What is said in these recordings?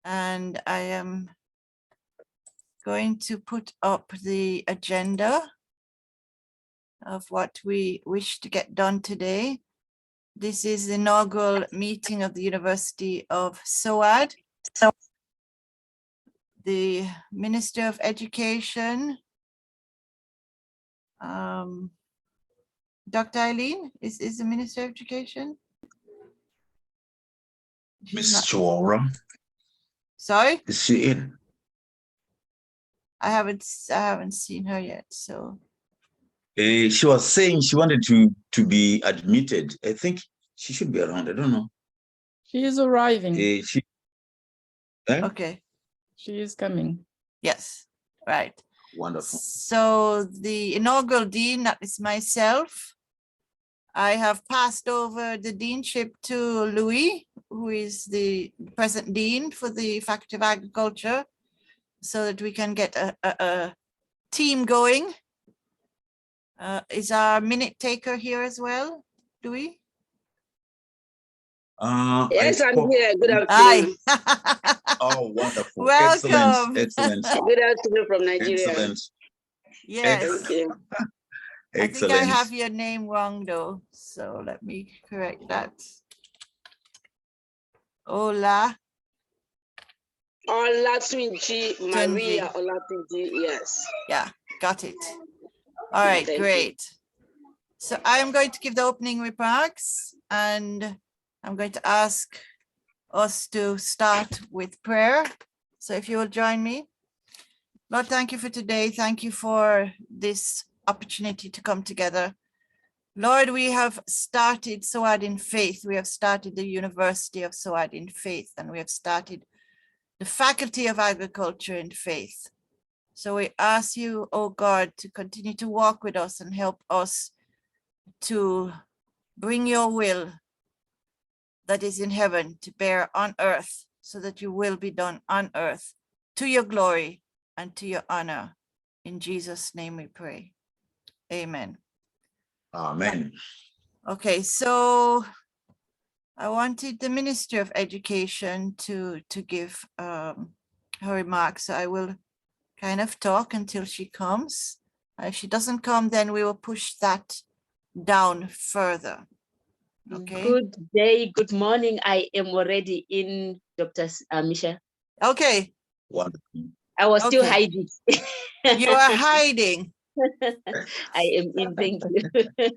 and I am going to put up the agenda of what we wish to get done today. This is the inaugural meeting of the University of SOAD. The Minister of Education, Dr. Eileen, is the Minister of Education? Miss Chora. Sorry? Is she in? I haven't seen her yet, so. She was saying she wanted to be admitted. I think she should be around. I don't know. She is arriving. Okay. She is coming. Yes, right. Wonderful. So the inaugural dean, that is myself. I have passed over the deanship to Louis, who is the present dean for the Faculty of Agriculture, so that we can get a team going. Is our minute taker here as well, Louis? Yes, I'm here. Good afternoon. Hi. Oh, wonderful. Welcome. Excellent. Good afternoon from Nigeria. Excellent. Yes. Thank you. I think I Excellent. have your name wrong though, so let me correct that. Hola. Olatunji Maria Olatunji, yes. Yeah, got it. All right, Thank great. So I'm going to give the opening remarks, and I'm going to ask us to start with prayer. So if you will join me. Lord, thank you for today. Thank you for this opportunity to come together. Lord, we have started SOAD in faith. We have started the University of SOAD in faith, and we have started the Faculty of Agriculture in faith. So we ask you, oh God, to continue to walk with us and help us to bring your will that is in heaven to bear on earth, so that your will be done on earth to your glory and to your honor. In Jesus' name we pray. Amen. Amen. Okay, so I wanted the Minister of Education to give her remarks. So I will kind of talk until she comes. If she doesn't come, then we will push that down further. Okay. Good day, good morning. I am already in, Dr. Misha. Okay. Wonderful. I was still Okay. hiding. You are hiding. I am in, thank you.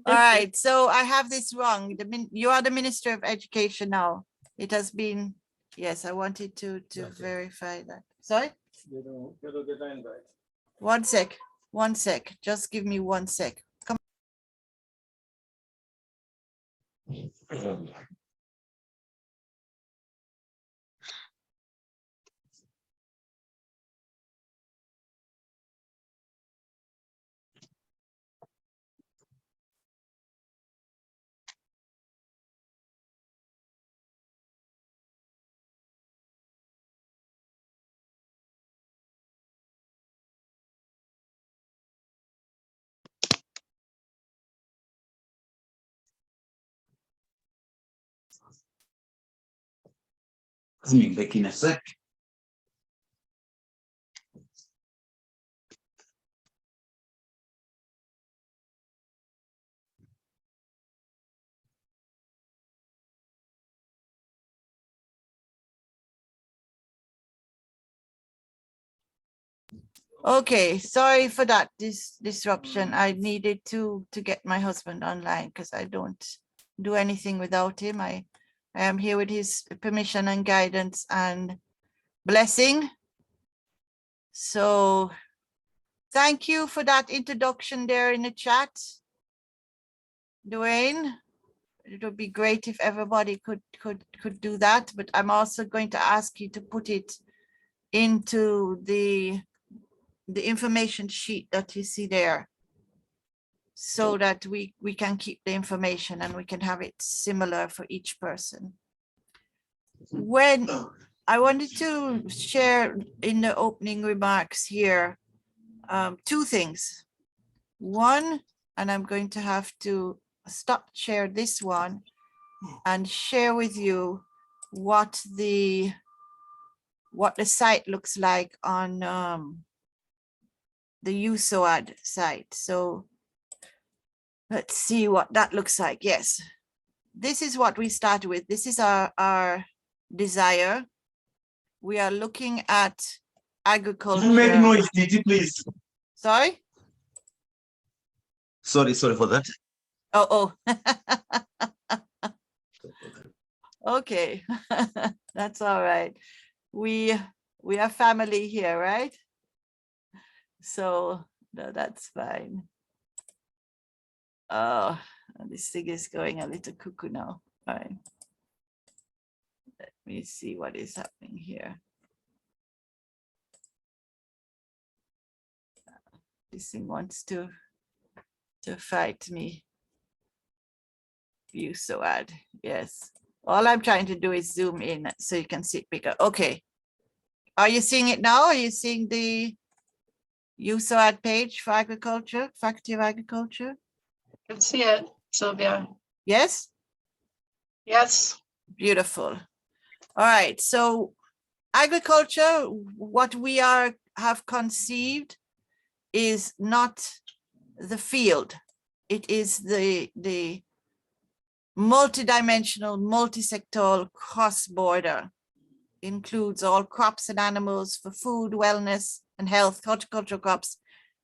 All right, so I have this wrong. You are the Minister of Education now. It has been, yes, I wanted to verify that. Sorry? One sec, just give me 1 sec. Come. Coming back in a sec. Okay, sorry for that disruption. I needed to get my husband online because I don't do anything without him. I am here with his permission and guidance and blessing. So thank you for that introduction there in the chat, Dwayne. It would be great if everybody could do that, but I'm also going to ask you to put it into the information sheet that you see there, so that we can keep the information and we can have it similar for each person. When I wanted to share in the opening remarks here, two things. One, and I'm going to have to stop share this one and share with you what the what the site looks like on the USOAD site. So let's see what that looks like. Yes, this is what we started with. This is our desire. We are looking at agriculture. You make noise, Titi, please. Sorry? Sorry for that. Oh. Okay, that's all right. We are family here, right? So no, that's fine. Oh, this thing is going a little cuckoo now. All right. Let me see what is happening here. This thing wants to fight me. USOAD, yes. All I'm trying to do is zoom in so you can see it bigger. Okay. Are you seeing it now? Are you seeing the USOAD page for agriculture, Faculty of Agriculture? I can see it, Sylvia. Yes? Yes. Beautiful. All right. So agriculture, what we have conceived is not the field. It is the multidimensional, multi-sectoral, cross-border, includes all crops and animals for food, wellness and health, horticultural crops,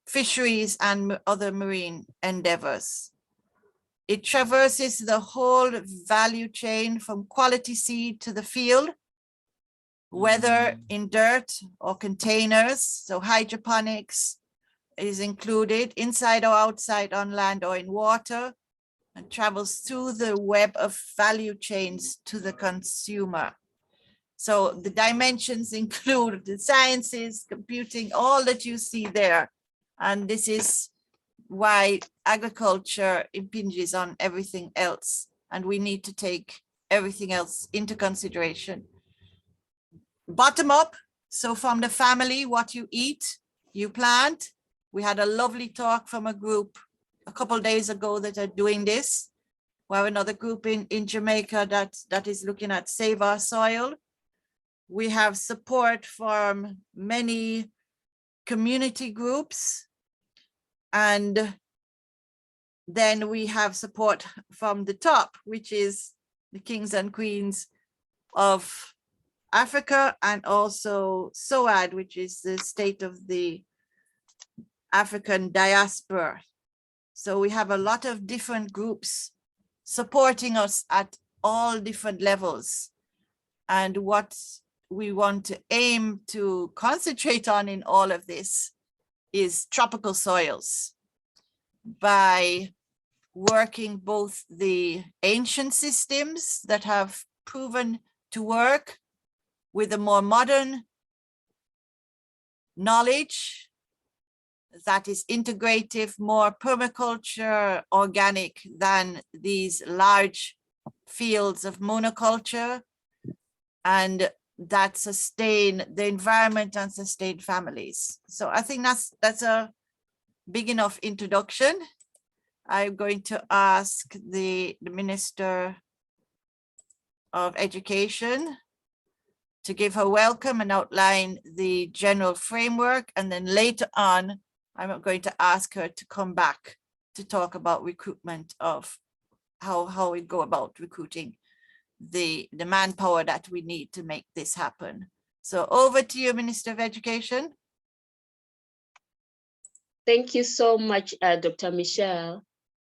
fisheries and other marine endeavors. It traverses the whole value chain from quality seed to the field, whether in dirt or containers. So hydroponics is included inside or outside, on land or in water, and travels through the web of value chains to the consumer. So the dimensions include the sciences, computing, all that you see there. And this is why agriculture impinges on everything else. And we need to take everything else into consideration. Bottom up, so from the family, what you eat, you plant. We had a lovely talk from a group a couple of days ago that are doing this. We have another group in Jamaica that is looking at Save Our Soil. We have support from many community groups. And then we have support from the top, which is the kings and queens of Africa, and also SOAD, which is the state of the African diaspora. So we have a lot of different groups supporting us at all different levels. And what we want to aim to concentrate on in all of this is tropical soils, by working both the ancient systems that have proven to work with a more modern knowledge that is integrative, more permaculture, organic than these large fields of monoculture, and that sustain the environment and sustain families. So I think that's a big enough introduction. I'm going to ask the Minister of Education to give her welcome and outline the general framework. And then later on, I'm going to ask her to come back to talk about recruitment, of how we go about recruiting the manpower that we need to make this happen. So over to you, Minister of Education. Thank you so much, Dr. Michelle.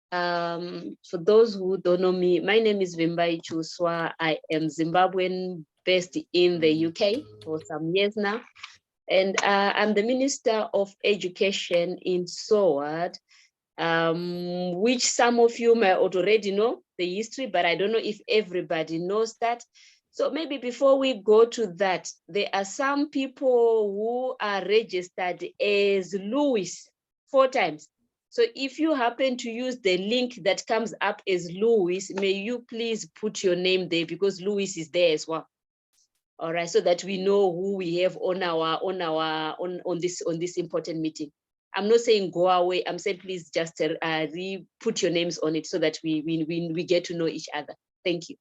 For those who don't know me, my name is Vimbai Chuswa. I am Zimbabwean based in the UK for some years now. And I'm the Minister of Education in SOAD, which some of you may already know the history, but I don't know if everybody knows that. So maybe before we go to that, there are some people who are registered as Louis 4 times. So if you happen to use the link that comes up as Louis, may you please put your name there, because Louis is there as well. All right, so that we know who we have on this important meeting. I'm not saying go away. I'm saying please just put your names on it so that we get to know each other. Thank you.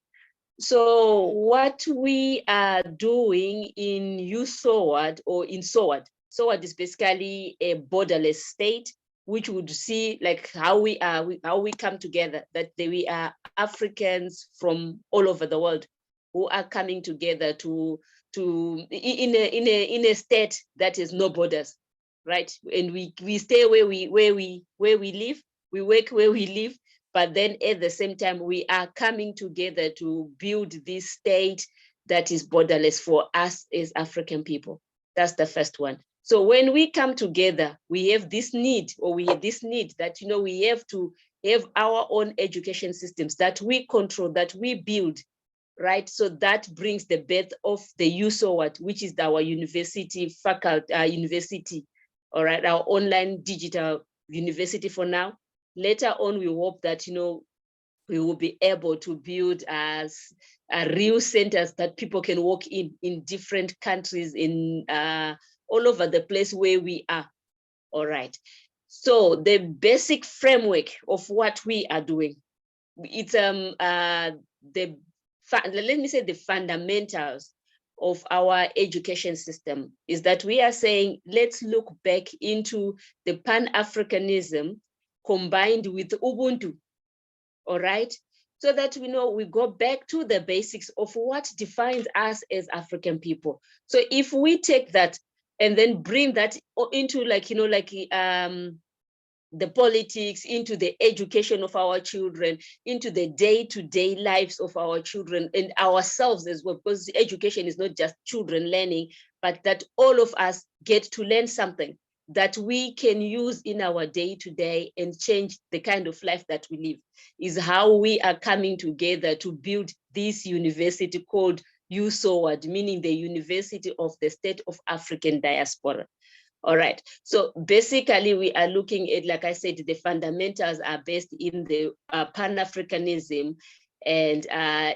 So what we are doing in USOAD or in SOAD, SOAD is basically a borderless state, which would see like how we are, how we come together, that we are Africans from all over the world who are coming together in a state that is no borders, right? And we stay where we live, we work where we live, but then at the same time, we are coming together to build this state that is borderless for us as African people. That's the first one. So when we come together, we have this need, that, you know, we have to have our own education systems that we control, that we build, right? So that brings the birth of the USOAD, which is our university faculty, university, all right, our online digital university for now. Later on, we hope that, you know, we will be able to build as real centers that people can walk in different countries, in all over the place where we are. All right. So the basic framework of what we are doing, it's let me say the fundamentals of our education system is that we are saying, let's look back into the Pan-Africanism combined with Ubuntu, all right? So that we know we go back to the basics of what defines us as African people. So if we take that and then bring that into, like, you know, like the politics, into the education of our children, into the day-to-day lives of our children and ourselves as well, because education is not just children learning, but that all of us get to learn something that we can use in our day-to-day and change the kind of life that we live, is how we are coming together to build this university called USOAD, meaning the University of the State of African Diaspora. All right, so basically we are looking at, like I said, the fundamentals are based in the Pan-Africanism and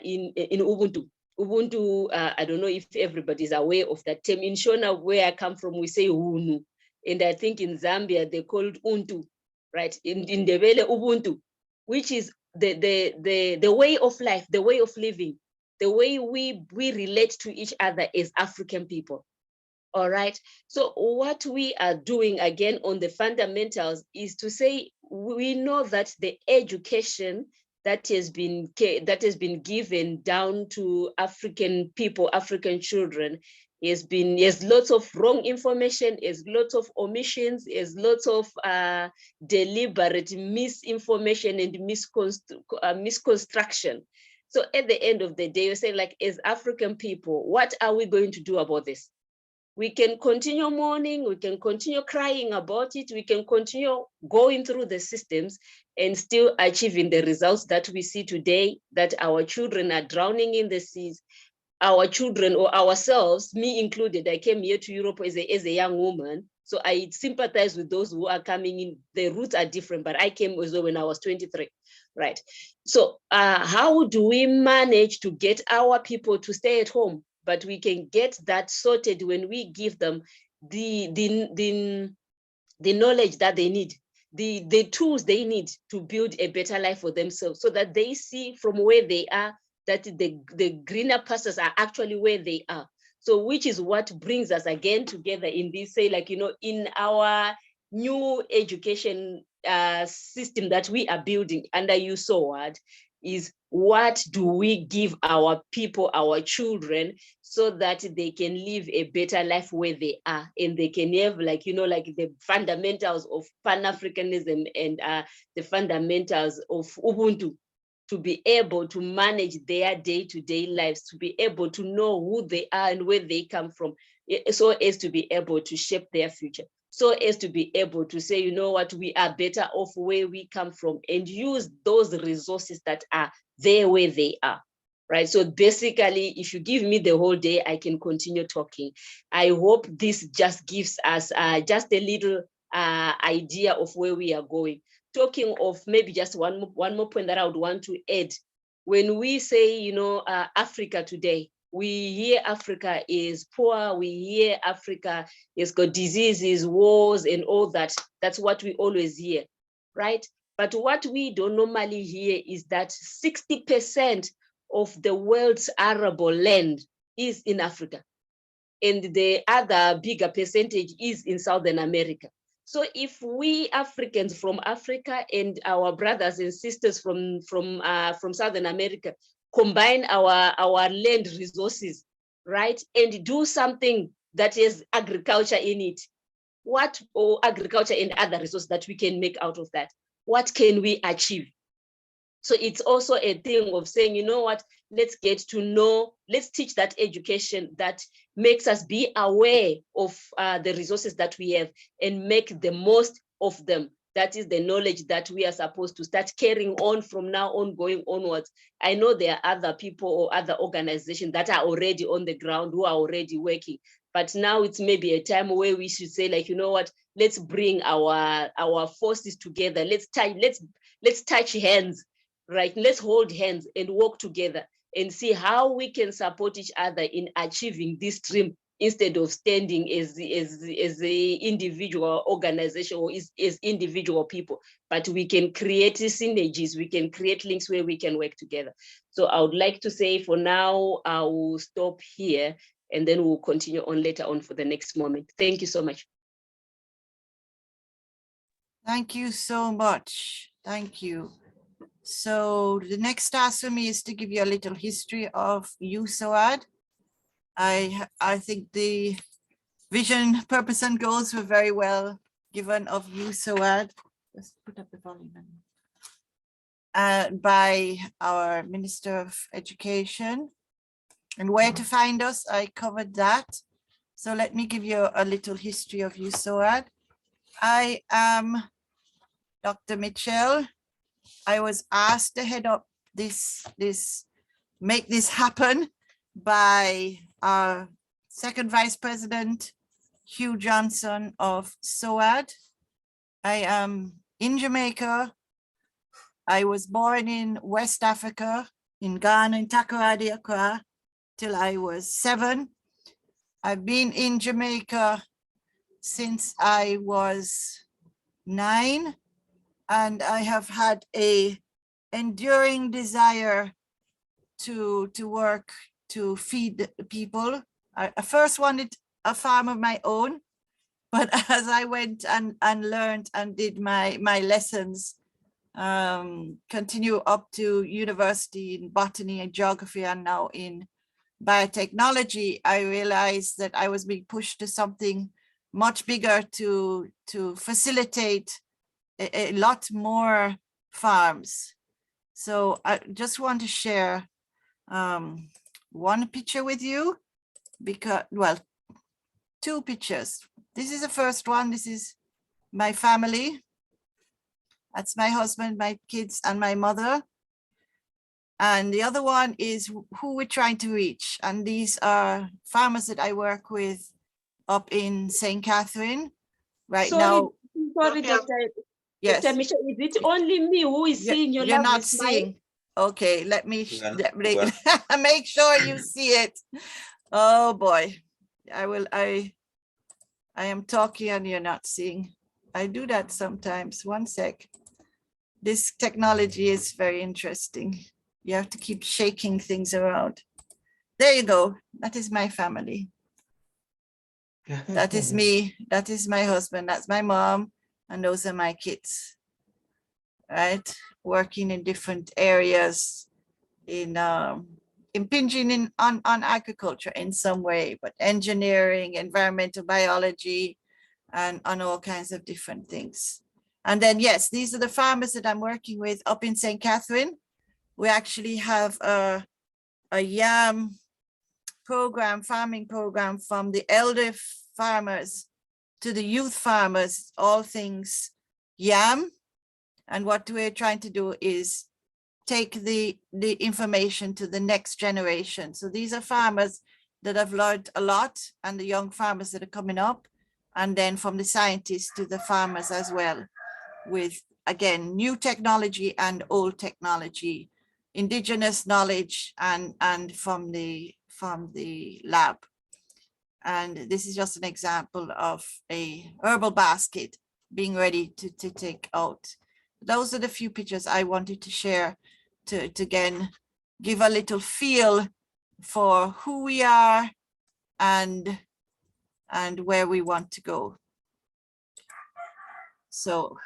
in Ubuntu. Ubuntu, I don't know if everybody's aware of that term. In Shona, where I come from, we say Hunu. And I think in Zambia, they call it Untu, right? In Ndebele, Ubuntu, which is the way of life, the way of living, the way we relate to each other as African people. All right. So what we are doing again on the fundamentals is to say, we know that the education that has been given down to African people, African children, has lots of wrong information, has lots of omissions, has lots of deliberate misinformation and misconstruction. So at the end of the day, you say, like, as African people, what are we going to do about this? We can continue mourning, we can continue crying about it, we can continue going through the systems and still achieving the results that we see today, that our children are drowning in the seas. Our children, or ourselves, me included, I came here to Europe as a young woman, so I sympathize with those who are coming in. The roots are different, but I came also when I was 23, right? So how do we manage to get our people to stay at home? But we can get that sorted when we give them the knowledge that they need, the tools they need to build a better life for themselves, so that they see from where they are that the greener pastures are actually where they are. So which is what brings us again together in this, say, like, you know, in our new education system that we are building under USOAD, is what do we give our people, our children, so that they can live a better life where they are, and they can have, like, you know, like the fundamentals of Pan-Africanism and the fundamentals of Ubuntu, to be able to manage their day-to-day lives, to be able to know who they are and where they come from, so as to be able to shape their future, so as to be able to say, you know what, we are better off where we come from, and use those resources that are there where they are, right? So basically, if you give me the whole day, I can continue talking. I hope this just gives us just a little idea of where we are going. Talking of maybe just one more point that I would want to add. When we say, you know, Africa today, we hear Africa is poor, we hear Africa has got diseases, wars, and all that. That's what we always hear, right? But what we don't normally hear is that 60% of the world's arable land is in Africa. And the other bigger percentage is in Southern America. So if we Africans from Africa and our brothers and sisters from Southern America combine our land resources, right, and do something that is agriculture in it, or agriculture and other resources that we can make out of that, what can we achieve? So it's also a thing of saying, you know what, let's get to know, let's teach that education that makes us be aware of the resources that we have and make the most of them. That is the knowledge that we are supposed to start carrying on from now on, going onwards. I know there are other people or other organizations that are already on the ground who are already working, but now it's maybe a time where we should say, like, you know what, let's bring our forces together. Let's touch hands, right? Let's hold hands and work together and see how we can support each other in achieving this dream, instead of standing as the individual organization or as individual people. But we can create synergies, we can create links where we can work together. So I would like to say for now, I will stop here and then we'll continue on later on for the next moment. Thank you so much. Thank you so much. Thank you. So the next task for me is to give you a little history of USOAD. I think the vision, purpose, and goals were very well given of USOAD. Let's put up the volume. By our Minister of Education. And where to find us, I covered that. So let me give you a little history of USOAD. I am Dr. Mitchell. I was asked to head up make this happen by our second Vice President, Hugh Johnson of SOAD. I am in Jamaica. I was born in West Africa, in Ghana, in Takoradi, Accra, till I was 7. I've been in Jamaica since I was 9. And I have had a enduring desire to work to feed the people. I first wanted a farm of my own, but as I went and learned and did my lessons, continue up to university in botany and geography and now in biotechnology, I realized that I was being pushed to something much bigger to facilitate a lot more farms. So I just want to share one picture with you, because, well, 2 pictures. This is the first one. This is my family. That's my husband, my kids, and my mother. And the other one is who we're trying to reach. And these are farmers that I work with up in St. Catherine right now. Sorry, Dr. Yes. Dr. Michelle, is it only me who is seeing your You're lovely not smile? seeing. Okay, let me Well. make sure you see it. Oh boy, I am talking and you're not seeing. I do that sometimes. One sec. This technology is very interesting. You have to keep shaking things around. There you go. That is my family. That is me. That is my husband. That's my mom. And those are my kids, right? Working in different areas, impinging on agriculture in some way, but engineering, environmental biology, and on all kinds of different things. And then, yes, these are the farmers that I'm working with up in St. Catherine. We actually have a yam program, farming program, from the elder farmers to the youth farmers, all things yam. And what we're trying to do is take the information to the next generation. So these are farmers that have learned a lot, and the young farmers that are coming up, and then from the scientists to the farmers as well, with, again, new technology and old technology, indigenous knowledge, and from the lab. And this is just an example of a herbal basket being ready to take out. Those are the few pictures I wanted to share to again give a little feel for who we are and where we want to go. So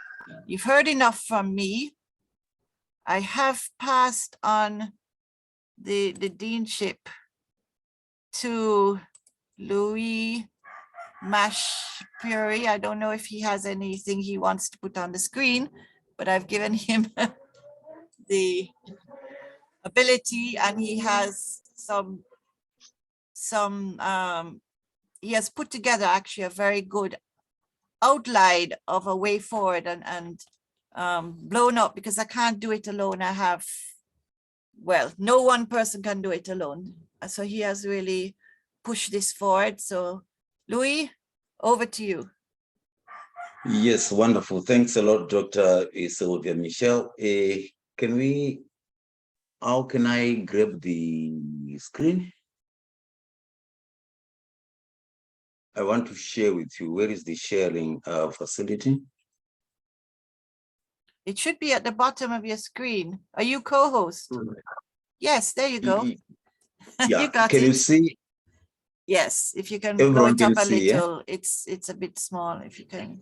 you've heard enough from me. I have passed on the deanship to Louis Mashpuri. I don't know if he has anything he wants to put on the screen, but I've given him the ability, and he has he has put together actually a very good outline of a way forward and blown up, because I can't do it alone. I have, well, no one person can do it alone. So he has really pushed this forward. So Louis, over to you. Yes, wonderful. Thanks a lot, Dr. Sylvia Michelle. How can I grab the screen? I want to share with you. Where is the sharing facility? It should be at the bottom of your screen. Are you co-host? Yes, there you go. Yeah, You got can it. you see? Yes, if you can blow Everyone it up can a see, yeah? little, it's a bit small. If you can.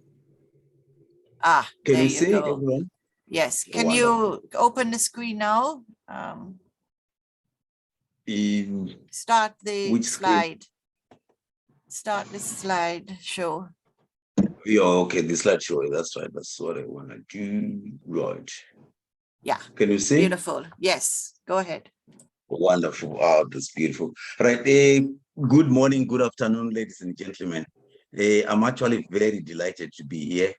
Ah, Can there you you see, go. everyone? Yes, can Wonderful. you open the screen now? Start the Which screen? slide. Start the slide show. Yeah, okay, the slideshow. That's right. That's what I want to do. Right. Yeah, Can you see? beautiful. Yes, go ahead. Wonderful. Oh, that's beautiful. Right. Good morning, good afternoon, ladies and gentlemen. I'm actually very delighted to be here.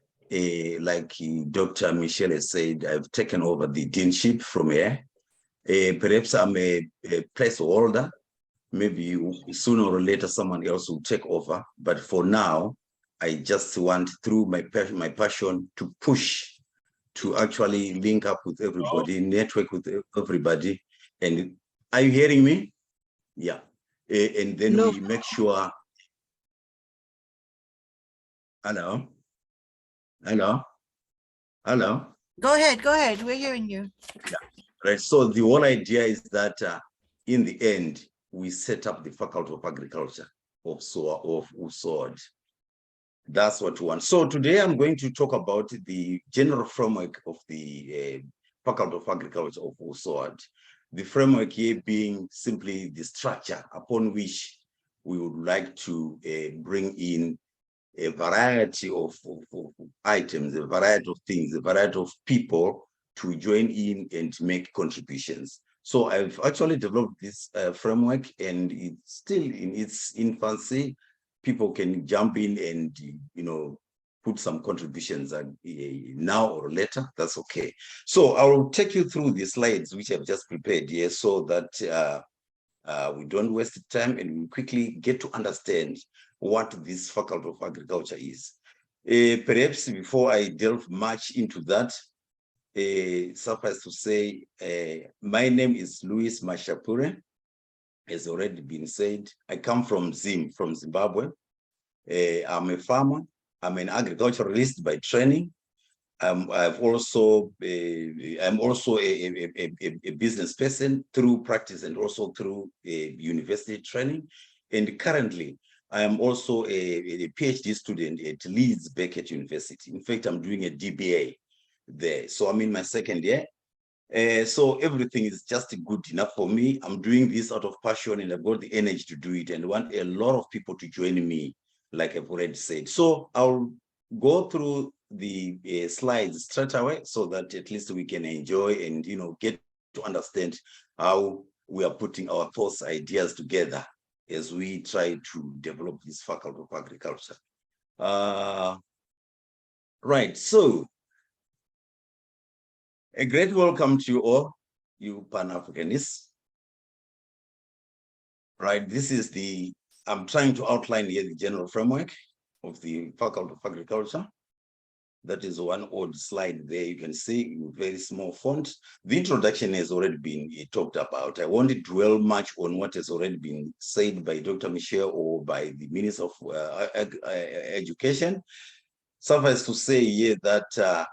Like Dr. Michelle has said, I've taken over the deanship from here. Perhaps I'm a placeholder. Maybe sooner or later someone else will take over. But for now, I just want, through my passion, to push, to actually link up with everybody, network with everybody. And are you hearing me? Yeah. And then No. we make sure. Hello? Hello? Hello? Go ahead, go ahead. We're hearing you. Yeah. Right. So the whole idea is that in the end, we set up the Faculty of Agriculture of USOAD. That's what we want. So today I'm going to talk about the general framework of the Faculty of Agriculture of USOAD. The framework here being simply the structure upon which we would like to bring in a variety of items, a variety of things, a variety of people to join in and make contributions. So I've actually developed this framework, and it's still in its infancy. People can jump in and, you know, put some contributions now or later. That's okay. So I will take you through the slides which I've just prepared here, so that we don't waste time and we quickly get to understand what this Faculty of Agriculture is. Perhaps before I delve much into that, suffice to say, my name is Louis Mashapure. Has already been said. I come from Zimbabwe. I'm a farmer. I'm an agriculturalist by training. I'm also a business person through practice and also through university training. And currently, I am also a PhD student at Leeds Beckett University. In fact, I'm doing a DBA there. So I'm in my second year. So everything is just good enough for me. I'm doing this out of passion, and I've got the energy to do it, and want a lot of people to join me, like I've already said. So I'll go through the slides straight away, so that at least we can enjoy and, you know, get to understand how we are putting our thoughts, ideas together as we try to develop this Faculty of Agriculture. Right, so a great welcome to you all, you Pan-Africanists. Right, this is I'm trying to outline here the general framework of the Faculty of Agriculture. That is one old slide there. You can see in very small font. The introduction has already been talked about. I won't dwell much on what has already been said by Dr. Michelle or by the Minister of Education. Suffice to say here that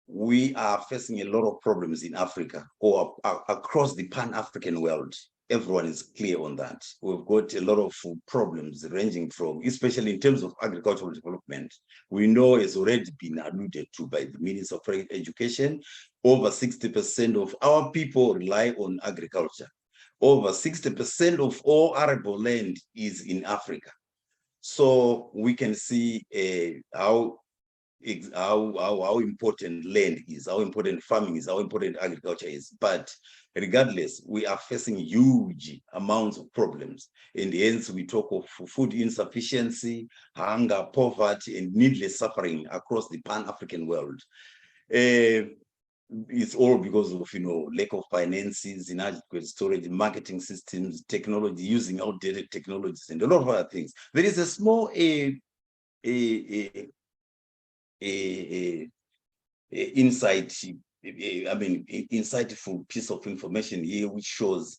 we are facing a lot of problems in Africa or across the Pan-African world. Everyone is clear on that. We've got a lot of problems ranging from, especially in terms of agricultural development. We know it's already been alluded to by the Minister of Education. Over 60% of our people rely on agriculture. Over 60% of all arable land is in Africa. So we can see how important land is, how important farming is, how important agriculture is. But regardless, we are facing huge amounts of problems. And hence we talk of food insufficiency, hunger, poverty, and needless suffering across the Pan-African world. It's all because of, lack of finances, inadequate storage, marketing systems, technology, using outdated technologies, and a lot of other things. There is a small insightful piece of information here, which shows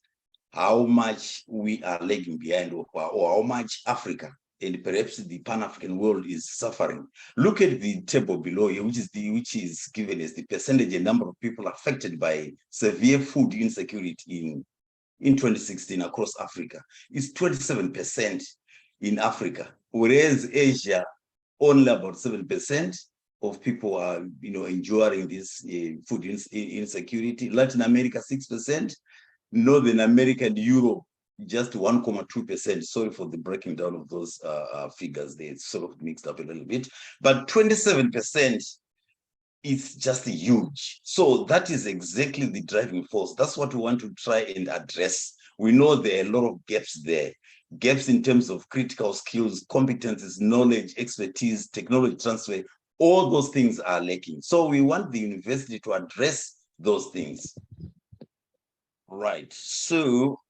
how much we are lagging behind, or how much Africa and perhaps the Pan-African world is suffering. Look at the table below here, which is given as the percentage and number of people affected by severe food insecurity in 2016 across Africa. It's 27% in Africa, whereas Asia, only about 7% of people are, enduring this food insecurity. Latin America, 6%. Northern America and Europe, just 1.2%. Sorry for the breaking down of those figures. They sort of mixed up a little bit. But 27% is just huge. So that is exactly the driving force. That's what we want to try and address. We know there are a lot of gaps there. Gaps in terms of critical skills, competencies, knowledge, expertise, technology transfer. All those things are lacking. So we want the university to address those things. Right. So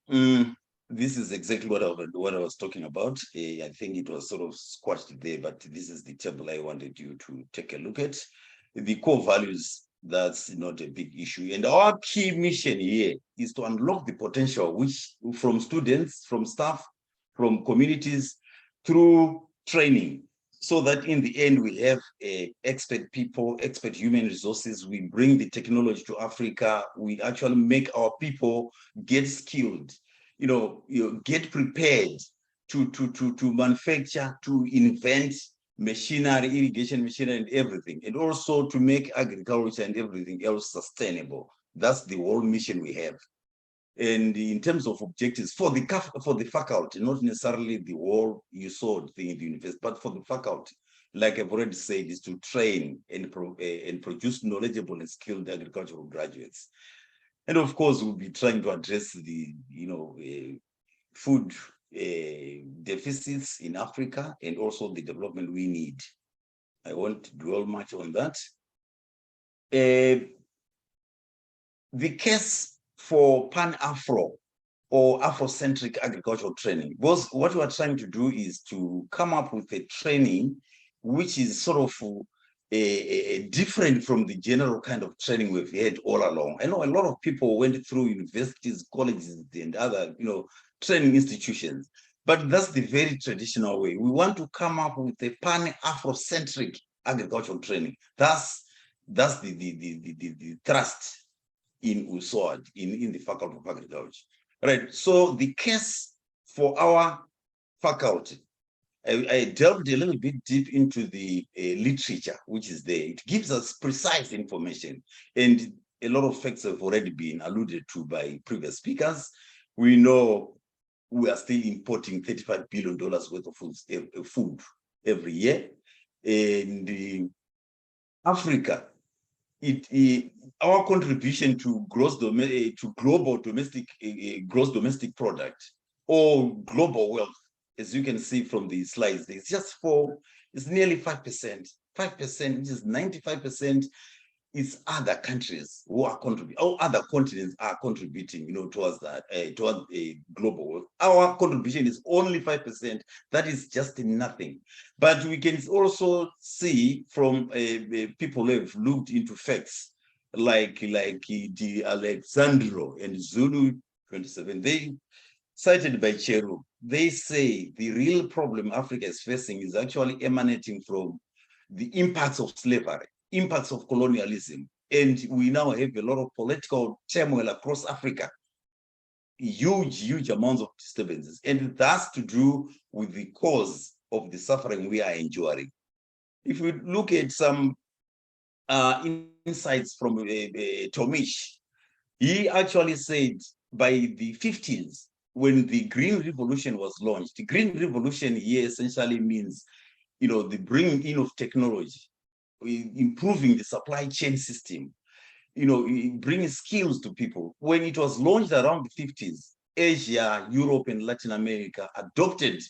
this is exactly what I was talking about. I think it was sort of squashed there, but this is the table I wanted you to take a look at. The core values, that's not a big issue. And our key mission here is to unlock the potential, which from students, from staff, from communities, through training, so that in the end we have expert people, expert human resources. We bring the technology to Africa. We actually make our people get skilled, get prepared to manufacture, to invent machinery, irrigation machinery, and everything, and also to make agriculture and everything else sustainable. That's the whole mission we have. And in terms of objectives for the faculty, not necessarily the whole USOAD thing in the university, but for the faculty, like I've already said, is to train and produce knowledgeable and skilled agricultural graduates. And of course, we'll be trying to address the food deficits in Africa, and also the development we need. I won't dwell much on that. The case for Pan-Afro or Afrocentric agricultural training was, what we are trying to do is to come up with a training which is sort of different from the general kind of training we've had all along. I know a lot of people went through universities, colleges, and other training institutions, but that's the very traditional way. We want to come up with a Pan-Afrocentric agricultural training. That's the thrust in USOAD, in the Faculty of Agriculture. Right, so the case for our faculty, I delved a little bit deep into the literature, which is there. It gives us precise information, and a lot of facts have already been alluded to by previous speakers. We know we are still importing $35 billion worth of food every year, and Africa, our contribution to global domestic gross domestic product or global wealth, as you can see from the slides, it's nearly 5%. 5%, which is 95%, is other countries who are contributing, or other continents are contributing, towards that, towards a global wealth. Our contribution is only 5%. That is just nothing. But we can also see from people who have looked into facts, like the Alexandro and Zulu 27, they cited by Cheru, they say the real problem Africa is facing is actually emanating from the impacts of slavery. impacts of colonialism. And we now have a lot of political turmoil across Africa. Huge amounts of disturbances. And that's to do with the cause of the suffering we are enduring. If we look at some insights from Tomish, he actually said by the 50s, when the Green Revolution was launched, the Green Revolution here essentially means, the bringing in of technology, improving the supply chain system, bringing skills to people. When it was launched around the 50s, Asia, Europe, and Latin America adopted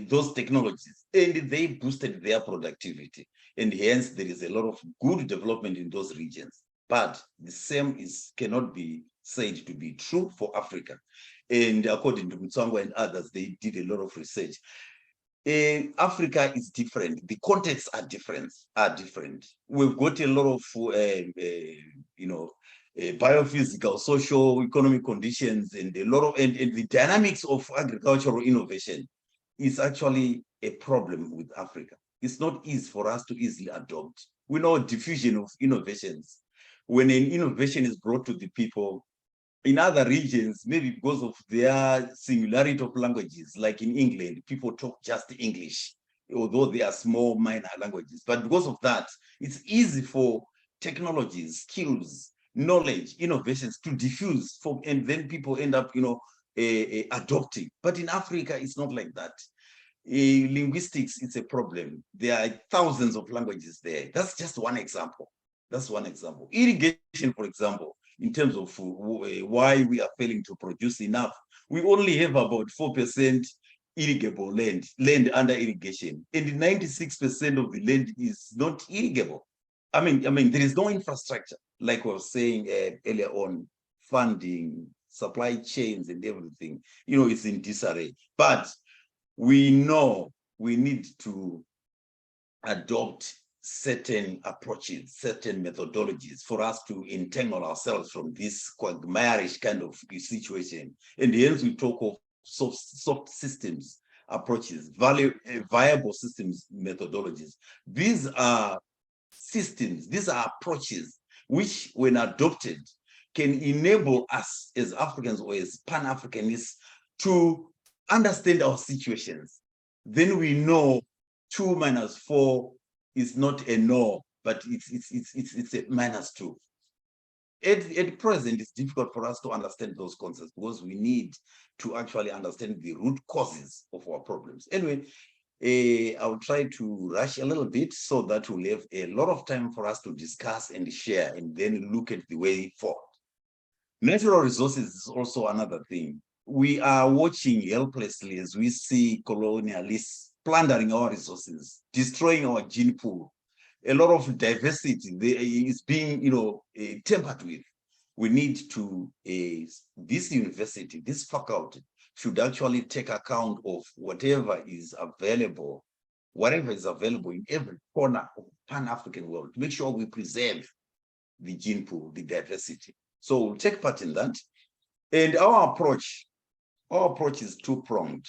those technologies, and they boosted their productivity. And hence, there is a lot of good development in those regions. But the same cannot be said to be true for Africa. And according to Mutsangwa and others, they did a lot of research. Africa is different. The contexts are different. We've got a lot of, biophysical, social, economic conditions, and a lot of, and the dynamics of agricultural innovation is actually a problem with Africa. It's not easy for us to easily adopt. We know diffusion of innovations. When an innovation is brought to the people, in other regions, maybe because of their similarity of languages, like in England, people talk just English, although they are small minor languages. But because of that, it's easy for technologies, skills, knowledge, innovations to diffuse, and then people end up, adopting. But in Africa, it's not like that. Linguistics is a problem. There are thousands of languages there. That's just one example. Irrigation, for example, in terms of why we are failing to produce enough. We only have about 4% irrigable land under irrigation, and 96% of the land is not irrigable. I mean, there is no infrastructure, like I was saying earlier on, funding, supply chains, and everything. It's in disarray. But we know we need to adopt certain approaches, certain methodologies for us to entangle ourselves from this quagmirish kind of situation. And hence we talk of soft systems approaches, viable systems methodologies. These are systems, these are approaches which, when adopted, can enable us as Africans or as Pan-Africanists to understand our situations. Then we know 2 minus 4 is not a no, but it's a -2. At present, it's difficult for us to understand those concepts because we need to actually understand the root causes of our problems. Anyway, I'll try to rush a little bit so that we'll have a lot of time for us to discuss and share, and then look at the way forward. Natural resources is also another thing. We are watching helplessly as we see colonialists plundering our resources, destroying our gene pool. A lot of diversity is being, tampered with. We need to, this university, this faculty should actually take account of whatever is available in every corner of the Pan-African world, to make sure we preserve the gene pool, the diversity. So we'll take part in that. And our approach is two-pronged.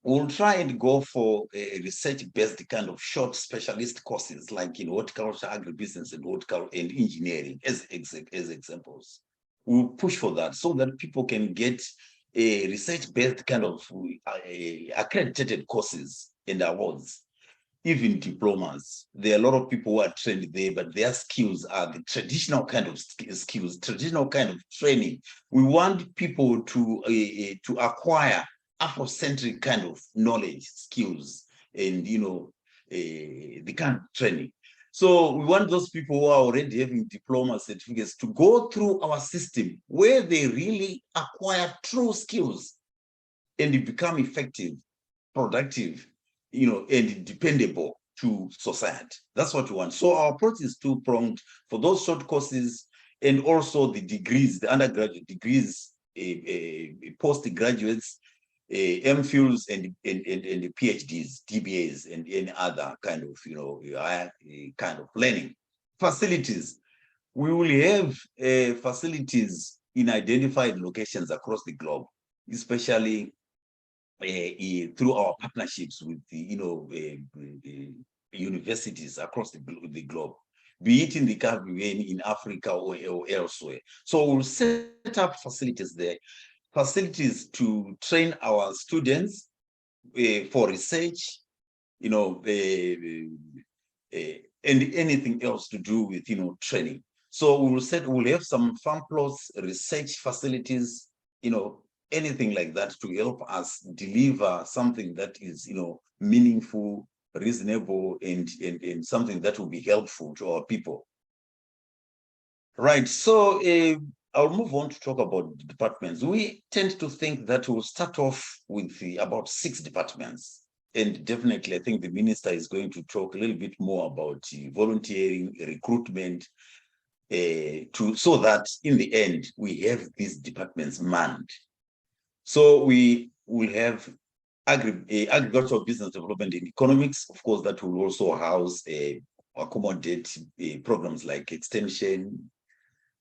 We'll try and go for a research-based kind of short specialist courses, like in horticulture, agribusiness, and engineering as examples. We'll push for that so that people can get a research-based kind of accredited courses and awards, even diplomas. There are a lot of people who are trained there, but their skills are the traditional kind of skills, traditional kind of training. We want people to acquire Afrocentric kind of knowledge, skills, and the kind of training. So we want those people who are already having diploma certificates to go through our system where they really acquire true skills and become effective, productive, and dependable to society. That's what we want. So our approach is two-pronged for those short courses, and also the degrees, the undergraduate degrees, postgraduates, MPhils, and the PhDs, DBAs, and any other kind of, kind of learning. Facilities. We will have facilities in identified locations across the globe, especially through our partnerships with the universities across the globe. be it in the Caribbean, in Africa, or elsewhere. So we'll set up facilities there, facilities to train our students for research, you know, and anything else to do with, you know, training. So we'll have some farm plots, research facilities, you know, anything like that to help us deliver something that is, you know, meaningful, reasonable, and something that will be helpful to our people. Right. So I'll move on to talk about the departments. We tend to think that we'll start off with about 6 departments. And definitely, I think the minister is going to talk a little bit more about volunteering, recruitment, so that in the end, we have these departments manned. So we will have agricultural business development and economics. Of course, that will also house accommodate programs like extension,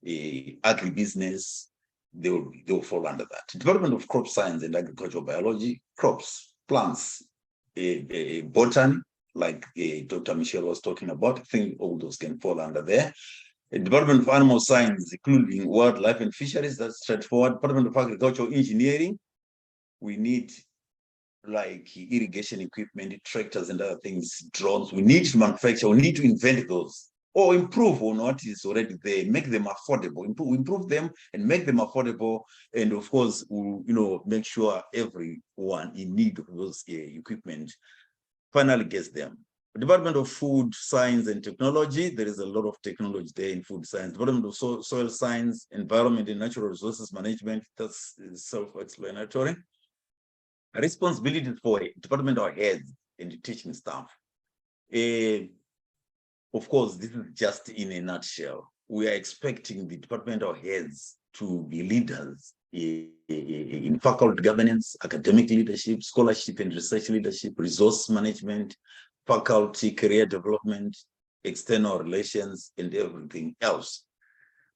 agribusiness. They will fall under that. Department of Crop Science and Agricultural Biology, crops, plants, botany, like Dr. Michelle was talking about. I think all those can fall under there. Department of Animal Science, including wildlife and fisheries, that's straightforward. Department of Agricultural Engineering, we need like irrigation equipment, tractors and other things, drones. We need to manufacture, we need to invent those, or improve on what is already there, make them affordable, improve them and make them affordable. And of course, we'll, you know, make sure everyone in need of those equipment finally gets them. Department of Food Science and Technology, there is a lot of technology there in food science. Department of Soil Science, Environment and Natural Resources Management, that's self-explanatory. Responsibilities for departmental heads and teaching staff. Of course, this is just in a nutshell. We are expecting the departmental heads to be leaders in faculty governance, academic leadership, scholarship and research leadership, resource management, faculty career development, external relations, and everything else.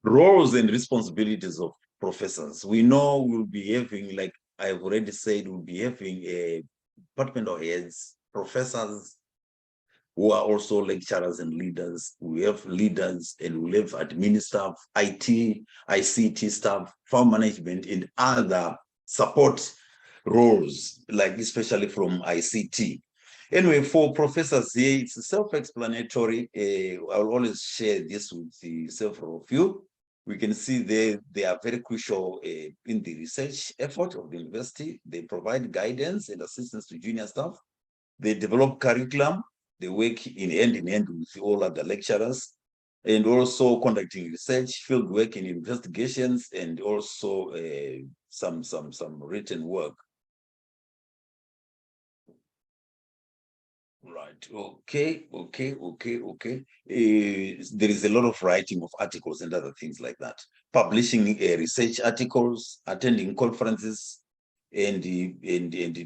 Roles and responsibilities of professors. We know we'll be having, like I've already said, we'll be having departmental heads, professors who are also lecturers and leaders. We have leaders and we have admin staff, IT, ICT staff, farm management, and other support roles, like especially from ICT. Anyway, for professors here, it's self-explanatory. I'll always share this with several of you. We can see they are very crucial in the research effort of the university. They provide guidance and assistance to junior staff. They develop curriculum. They work in hand with all other lecturers, and also conducting research, field work, and investigations, and also some written work. Right. Okay. There is a lot of writing of articles and other things like that. Publishing research articles, attending conferences, and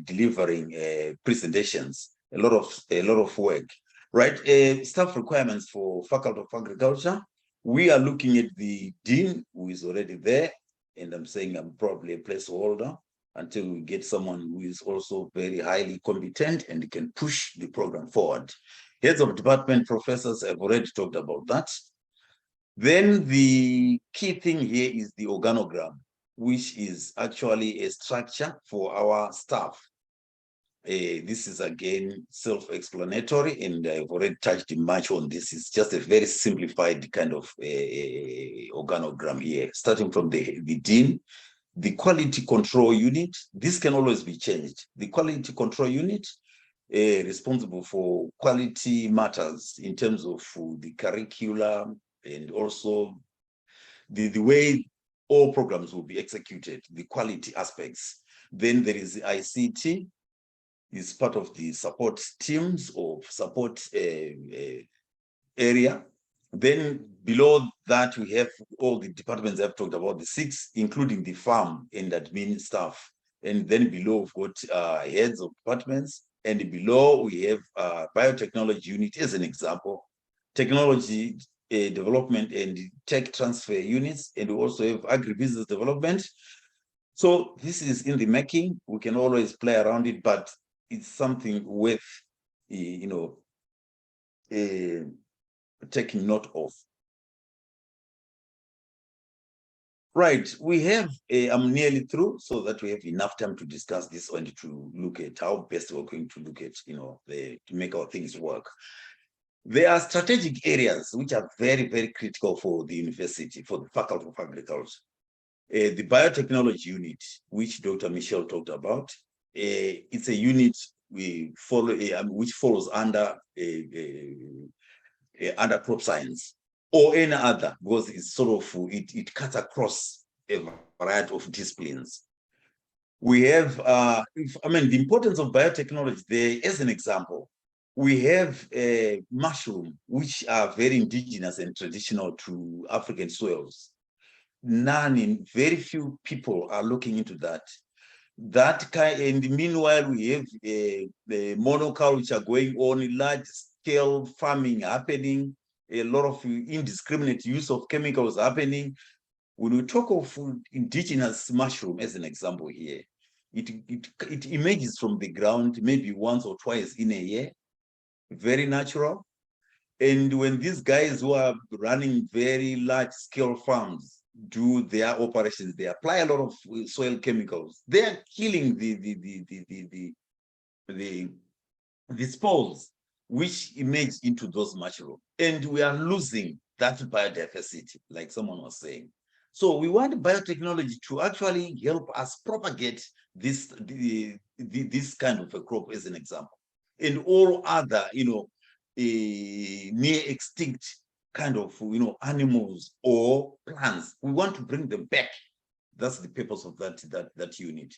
delivering presentations. A lot of work. Right. Staff requirements for Faculty of Agriculture. We are looking at the dean, who is already there, and I'm saying I'm probably a placeholder until we get someone who is also very highly competent and can push the program forward. Heads of department, professors, I've already talked about that. Then the key thing here is the organogram, which is actually a structure for our staff. This is again self-explanatory, and I've already touched much on this. It's just a very simplified kind of organogram here, starting from the dean. The quality control unit, this can always be changed. The quality control unit, responsible for quality matters in terms of the curriculum and also the way all programs will be executed, the quality aspects. Then there is the ICT, is part of the support teams or support area. Then below that, we have all the departments I've talked about, the 6, including the farm and admin staff. And then below, we've got heads of departments. And below, we have biotechnology unit as an example, technology development and tech transfer units. And we also have agribusiness development. So this is in the making. We can always play around it, but it's something worth, taking note of. Right, we have, I'm nearly through so that we have enough time to discuss this and to look at how best we're going to look at, to make our things work. There are strategic areas which are very, very critical for the university, for the Faculty of Agriculture. The biotechnology unit, which Dr. Michelle talked about, it's a unit which follows under crop science or any other, because it's sort of, it cuts across a variety of disciplines. We have, the importance of biotechnology there, as an example, we have a mushroom, which are very indigenous and traditional to African soils. Very few people are looking into that. And meanwhile, we have the monoculture going on, large scale farming happening, a lot of indiscriminate use of chemicals happening. When we talk of indigenous mushroom as an example here, it emerges from the ground maybe once or twice in a year, very natural. And when these guys who are running very large scale farms do their operations, they apply a lot of soil chemicals. They are killing the spores which emerge into those mushrooms, and we are losing that biodiversity, like someone was saying. So we want biotechnology to actually help us propagate this kind of a crop, as an example, and all other near extinct kind of animals or plants. We want to bring them back. That's the purpose of that unit.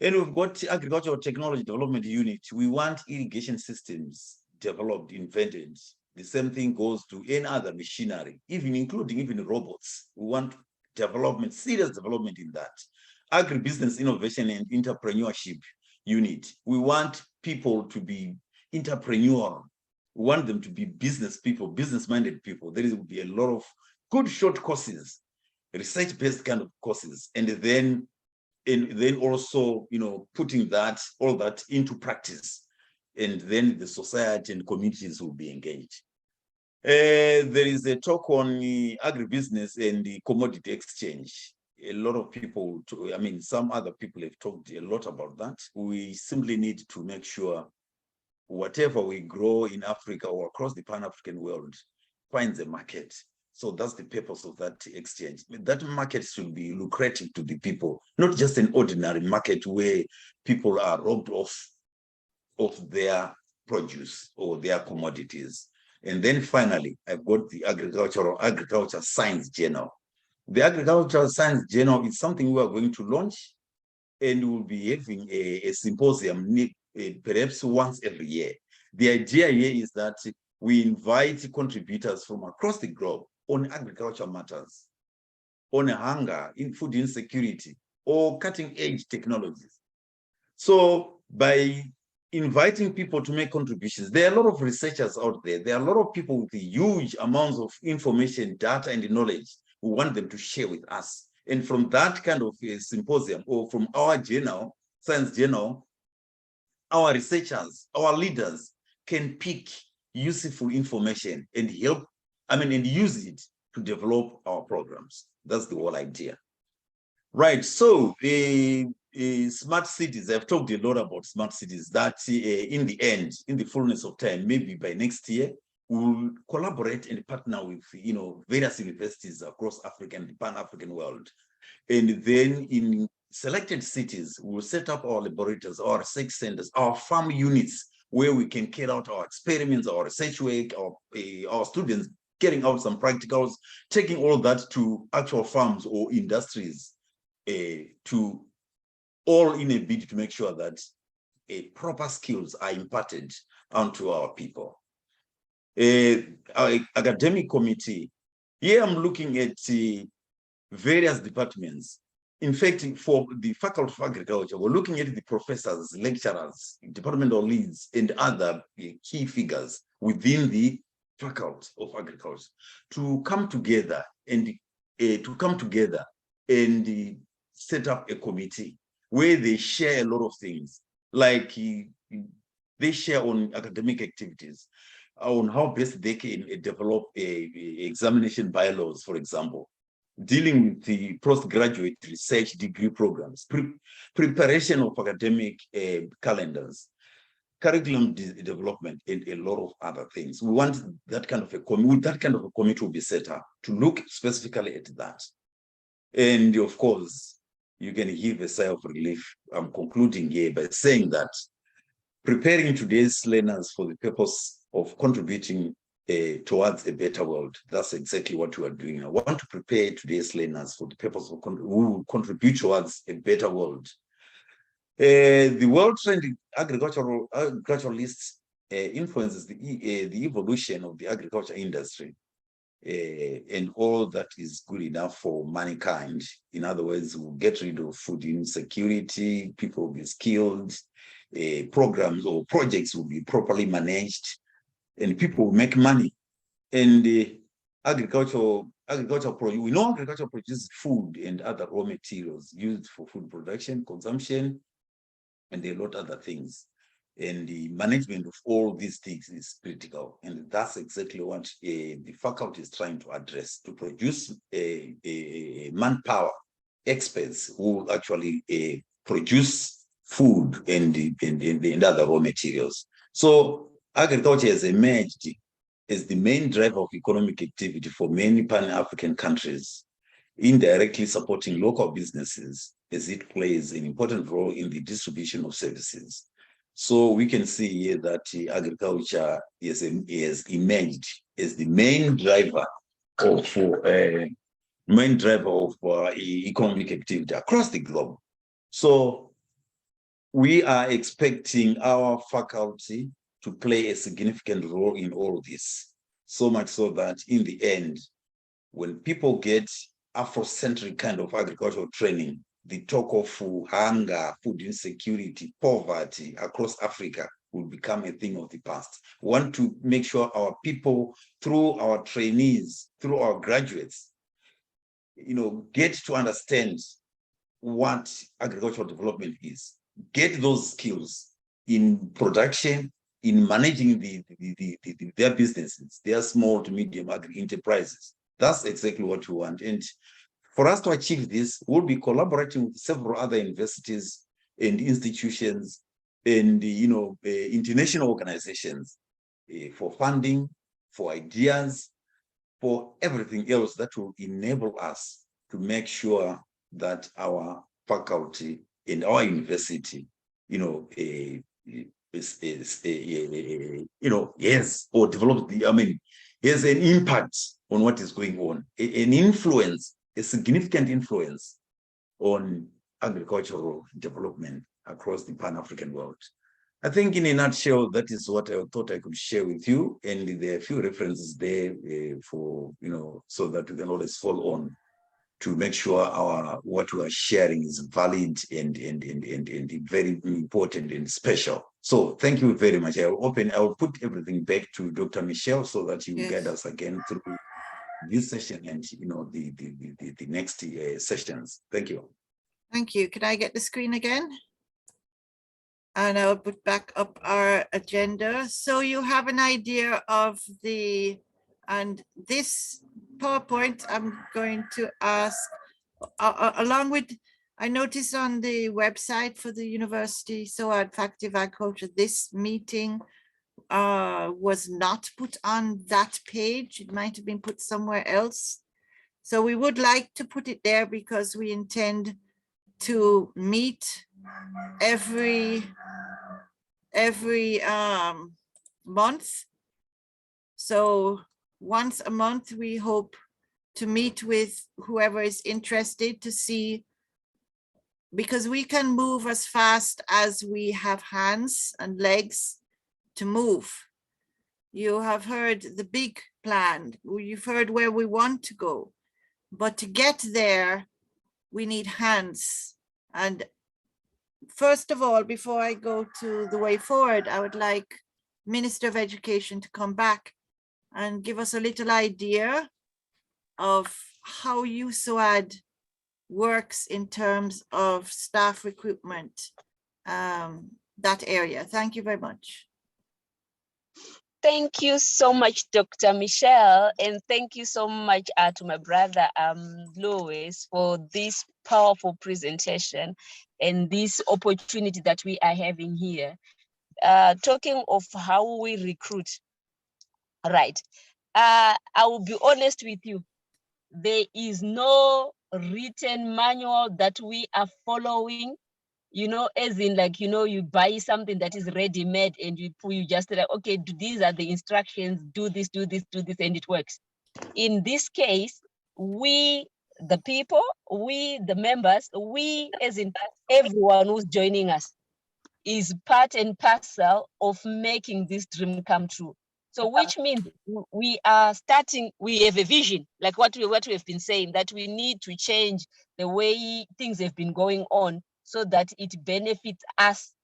And we've got agricultural technology development unit. We want irrigation systems developed, invented. The same thing goes to any other machinery, including robots. We want development, serious development in that. Agribusiness innovation and entrepreneurship unit. We want people to be entrepreneurial. We want them to be business people, business-minded people. There will be a lot of good short courses, research-based kind of courses, and then also putting all that into practice, and then the society and communities will be engaged. There is a talk on agribusiness and the commodity exchange. A lot of people, some other people have talked a lot about that. We simply need to make sure whatever we grow in Africa or across the Pan-African world finds a market. So that's the purpose of that exchange. That market should be lucrative to the people, not just an ordinary market where people are robbed of their produce or their commodities. And then finally, I've got the Agriculture Science Journal. The Agricultural Science Journal is something we are going to launch, and we'll be having a symposium perhaps once every year. The idea here is that we invite contributors from across the globe on agriculture matters, on hunger, in food insecurity, or cutting-edge technologies. So by inviting people to make contributions, there are a lot of researchers out there. There are a lot of people with huge amounts of information, data, and knowledge. We want them to share with us. And from that kind of symposium, or from our journal, Science Journal, our researchers, our leaders can pick useful information and and use it to develop our programs. That's the whole idea. Right, so smart cities, I've talked a lot about smart cities, that in the end, in the fullness of time, maybe by next year, we'll collaborate and partner with various universities across Africa and the Pan-African world. And then in selected cities, we'll set up our laboratories, our research centers, our farm units, where we can carry out our experiments, our research work, our students carrying out some practicals, taking all that to actual farms or industries, to all in a bid to make sure that proper skills are imparted onto our people. Our academic committee, here I'm looking at various departments. In fact, for the Faculty of Agriculture, we're looking at the professors, lecturers, departmental leads, and other key figures within the Faculty of Agriculture to come together and set up a committee where they share a lot of things, like they share on academic activities. on how best they can develop examination bylaws, for example, dealing with the postgraduate research degree programs, preparation of academic calendars, curriculum development, and a lot of other things. We want that kind of a committee will be set up to look specifically at that. And of course, you can give a sigh of relief. I'm concluding here by saying that preparing today's learners for the purpose of contributing towards a better world, that's exactly what we are doing. I want to prepare today's learners for the purpose of who will contribute towards a better world. The world trend in agriculturalists influences the evolution of the agriculture industry and all that is good enough for mankind. In other words, we'll get rid of food insecurity, people will be skilled, programs or projects will be properly managed, and people will make money. And agriculture, we know agriculture produces food and other raw materials used for food production, consumption, and a lot of other things. And the management of all these things is critical. And that's exactly what the faculty is trying to address, to produce a manpower experts who actually produce food and other raw materials. So agriculture has emerged as the main driver of economic activity for many Pan-African countries, indirectly supporting local businesses as it plays an important role in the distribution of services. So we can see here that agriculture has emerged as the main driver of economic activity across the globe. So we are expecting our faculty to play a significant role in all this, so much so that in the end, when people get Afrocentric kind of agricultural training, the talk of hunger, food insecurity, poverty across Africa will become a thing of the past. We want to make sure our people, through our trainees, through our graduates, get to understand what agricultural development is, get those skills in production, in managing their businesses, their small to medium agri enterprises. That's exactly what we want. And for us to achieve this, we'll be collaborating with several other universities and institutions and international organizations for funding, for ideas, for everything else that will enable us to make sure that our faculty and our university, has an impact on what is going on, an influence, a significant influence on agricultural development across the Pan-African world. I think in a nutshell, that is what I thought I could share with you. And there are a few references there for, so that we can always follow on to make sure what we are sharing is valid and very important and special. So thank you very much. I will put everything back to Dr. Michelle so that you will guide us again through this session and the next sessions. Thank you. Thank you. Can I get the screen again? And I'll put back up our agenda. So you have an idea of and this PowerPoint, I'm going to ask, along with, I noticed on the website for the University USOAD Faculty of Agriculture, this meeting was not put on that page. It might have been put somewhere else. So we would like to put it there because we intend to meet every month. So once a month, we hope to meet with whoever is interested to see, because we can move as fast as we have hands and legs to move. You have heard the big plan. You've heard where we want to go, but to get there, we need hands. And first of all, before I go to the way forward, I would like Minister of Education to come back and give us a little idea of how USOAD works in terms of staff recruitment, that area. Thank you very much. Thank you so much, Dr. Michelle, and thank you so much to my brother Louis for this powerful presentation and this opportunity that we are having here. Talking of how we recruit, right? I will be honest with you. There is no written manual that we are following, you know, as in like, you know, you buy something that is ready-made and you just like, okay, these are the instructions, do this, and it works. In this case, we, the people, we, the members, we, as in everyone who's joining us, is part and parcel of making this dream come true. So which means we are starting, we have a vision, like what we have been saying, that we need to change the way things have been going on so that it benefits us,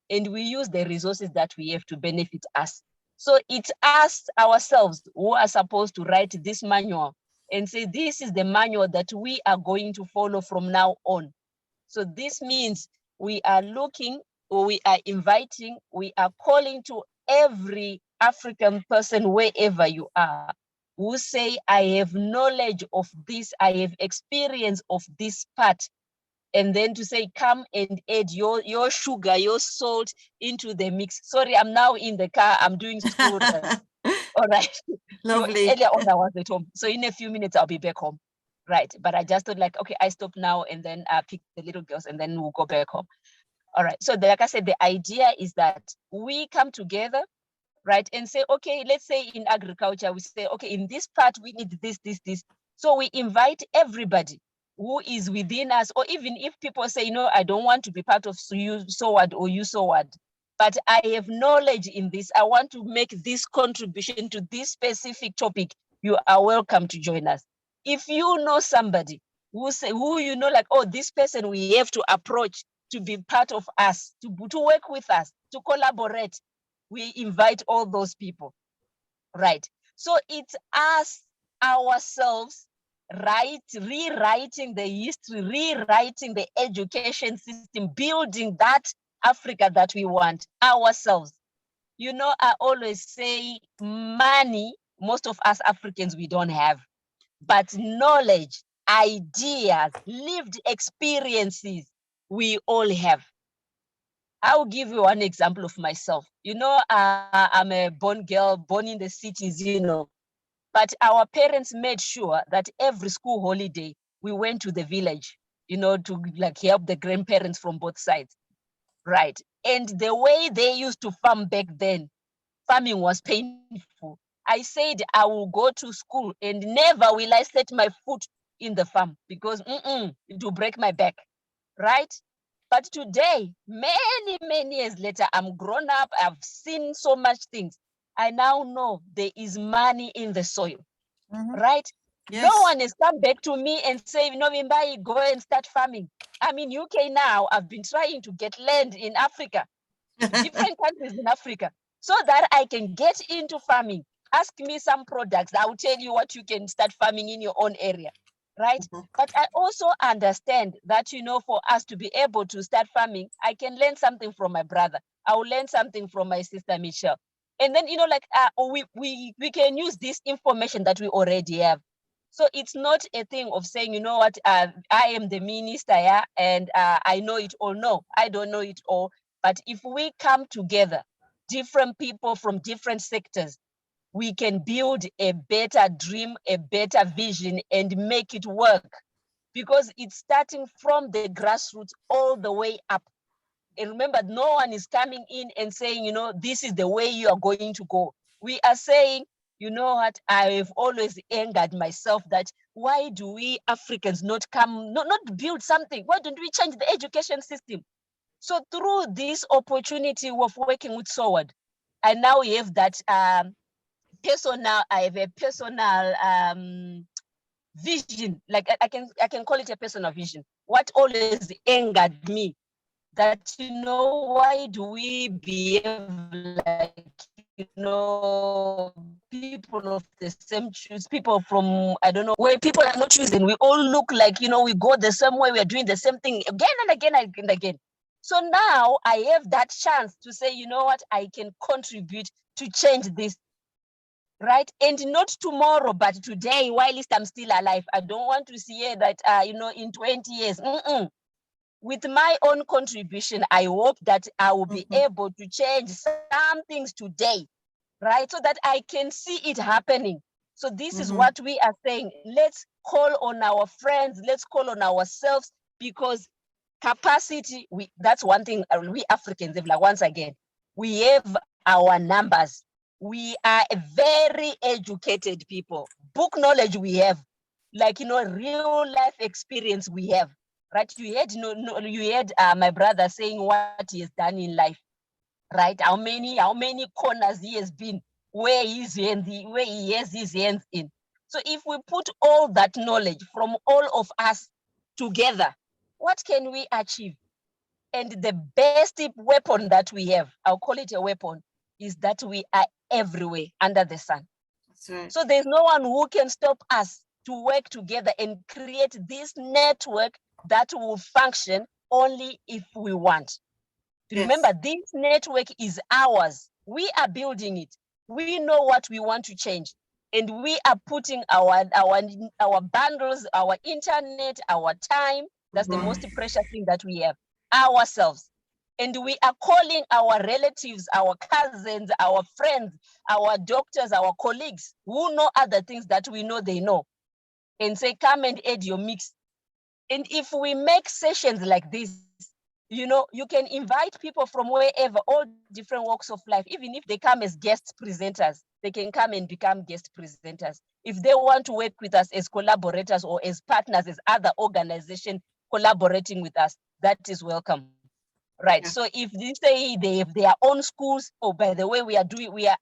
and we use the resources that we have to benefit us. So it's us ourselves who are supposed to write this manual and say, this is the manual that we are going to follow from now on. So this means we are looking, or we are inviting, we are calling to every African person, wherever you are, who say, I have knowledge of this, I have experience of this part. And then to say, come and add your sugar, your salt into the mix. Sorry, I'm now in the car, I'm doing school run. All right. Lovely. Earlier on, I was at home. So in a few minutes, I'll be back home. Right. But I just thought like, okay, I stop now and then pick the little girls and then we'll go back home. All right. So like I said, the idea is that we come together, right, and say, okay, let's say in agriculture, we say, okay, in this part, we need this. So we invite everybody who is within us, or even if people say, you know, I don't want to be part of USOAD or USOAD, but I have knowledge in this, I want to make this contribution to this specific topic, you are welcome to join us. If you know somebody who you know, like, oh, this person we have to approach to be part of us, to work with us, to collaborate, we invite all those people, right? So it's us ourselves, right, rewriting the history, rewriting the education system, building that Africa that we want ourselves. You know, I always say money, most of us Africans, we don't have, but knowledge, ideas, lived experiences, we all have. I'll give you one example of myself. You know, I'm a born girl, born in the cities, you know, but our parents made sure that every school holiday, we went to the village, you know, to like help the grandparents from both sides, right? And the way they used to farm back then, farming was painful. I said, I will go to school and never will I set my foot in the farm because it will break my back, right? But today, many years later, I'm grown up, I've seen so much things. I now know there is money in the soil, right? Yes. No one has come back to me and say, you know, Mimbai, go and start farming. I'm in UK now, I've been trying to get land in Africa, different countries in Africa, so that I can get into farming. Ask me some products, I will tell you what you can start farming in your own area, right? But I also understand that, you know, for us to be able to start farming, I can learn something from my brother. I will learn something from my sister Michelle. And then, you know, like we can use this information that we already have. So it's not a thing of saying, you know what, I am the minister, yeah, and I know it all. No, I don't know it all. But if we come together, different people from different sectors, we can build a better dream, a better vision, and make it work. Because it's starting from the grassroots all the way up. And remember, no one is coming in and saying, you know, this is the way you are going to go. We are saying, you know what, I have always angered myself that why do we Africans not build something? Why don't we change the education system? So through this opportunity of working with SOAD, I now have that personal vision, like I can call it a personal vision. What always angered me, that, you know, why do we behave like, you know, people of the same choose, people from, I don't know, where people are not choosing, we all look like, you know, we go the same way, we are doing the same thing again and again and again. So now I have that chance to say, you know what, I can contribute to change this. right? And not tomorrow, but today, whilst I'm still alive. I don't want to see that, in 20 years. With my own contribution, I hope that I will be able to change some things today, right? So that I can see it happening. So this is what we are saying. Let's call on our friends. Let's call on ourselves, because capacity, that's one thing we Africans have, like, once again, we have our numbers. We are a very educated people. Book knowledge we have, like, real life experience we have, right? You heard my brother saying what he has done in life, right? How many corners he has been, where he has his hands in. So if we put all that knowledge from all of us together, what can we achieve? And the best weapon that we have, I'll call it a weapon, is that we are everywhere under the sun. That's right. So there's no one who can stop us to work together and create this network that will function only if we want. Yes. Remember, this network is ours. We are building it. We know what we want to change. And we are putting our bundles, our internet, our time. That's the most precious thing that we have, ourselves. And we are calling our relatives, our cousins, our friends, our doctors, our colleagues who know other things that we know they know, and say, come and add your mix. And if we make sessions like this, you can invite people from wherever, all different walks of life. Even if they come as guest presenters, they can come and become guest presenters. If they want to work with us as collaborators or as partners, as other organizations collaborating with us, that is welcome. Right. Yeah. So if they say they have their own schools, by the way,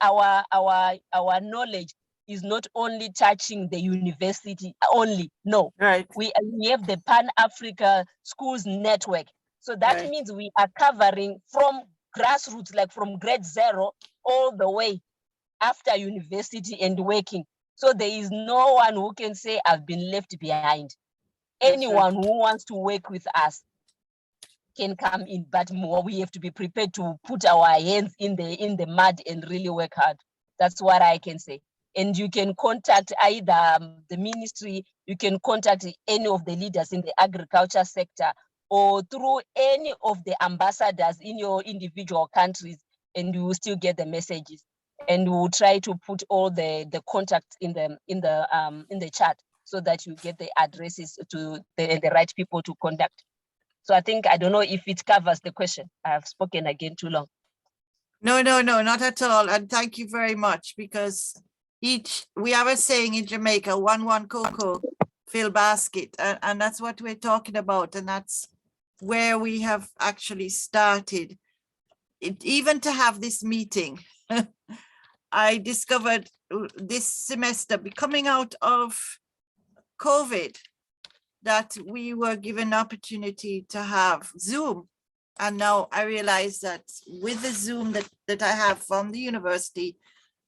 our knowledge is not only touching the university only. No. Right. We have the Pan-Africa Schools Network. So that means we are covering from grassroots, like from grade 0 all the way after university and working. So there is no one who can say I've been left behind. Anyone who wants to work with us can come in, but more we have to be prepared to put our hands in the mud and really work hard. That's what I can say. And you can contact either the ministry, you can contact any of the leaders in the agriculture sector, or through any of the ambassadors in your individual countries, and you will still get the messages. And we'll try to put all the contacts in the chat, so that you get the addresses to the right people to contact. So I don't know if it covers the question. I have spoken again too long. No, not at all. And thank you very much, because we have a saying in Jamaica, one cocoa, fill basket. And that's what we're talking about. And that's where we have actually started. Even to have this meeting, I discovered this semester, coming out of COVID, that we were given opportunity to have Zoom. And now I realize that with the Zoom that I have from the university,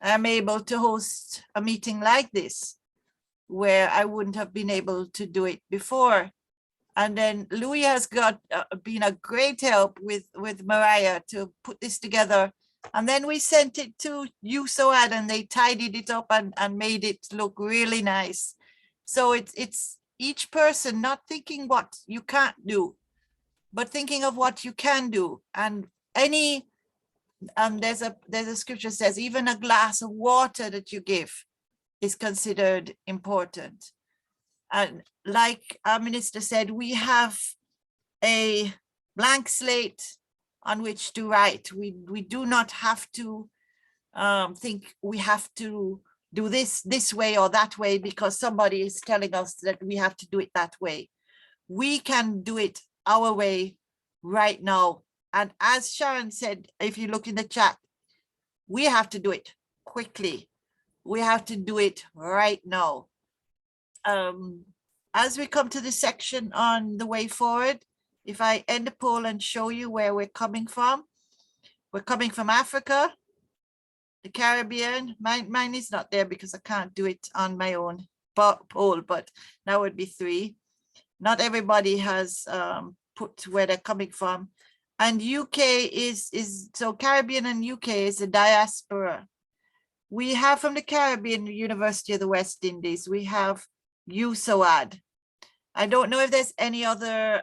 I'm able to host a meeting like this, where I wouldn't have been able to do it before. And then Louis has been a great help with Mariah to put this together. And then we sent it to USOAD, and they tidied it up and made it look really nice. So it's each person not thinking what you can't do, but thinking of what you can do. And there's a scripture says, even a glass of water that you give is considered important. And like our minister said, we have a blank slate on which to write. We do not have to think we have to do this way or that way because somebody is telling us that we have to do it that way. We can do it our way right now. And as Sharon said, if you look in the chat, we have to do it quickly. We have to do it right now. As we come to the section on the way forward, if I end the poll and show you where we're coming from Africa, the Caribbean. Mine is not there because I can't do it on my own poll, but that would be 3. Not everybody has put where they're coming from. And UK is so Caribbean and UK is a diaspora. We have from the Caribbean, University of the West Indies, we have USOAD. I don't know if there's any other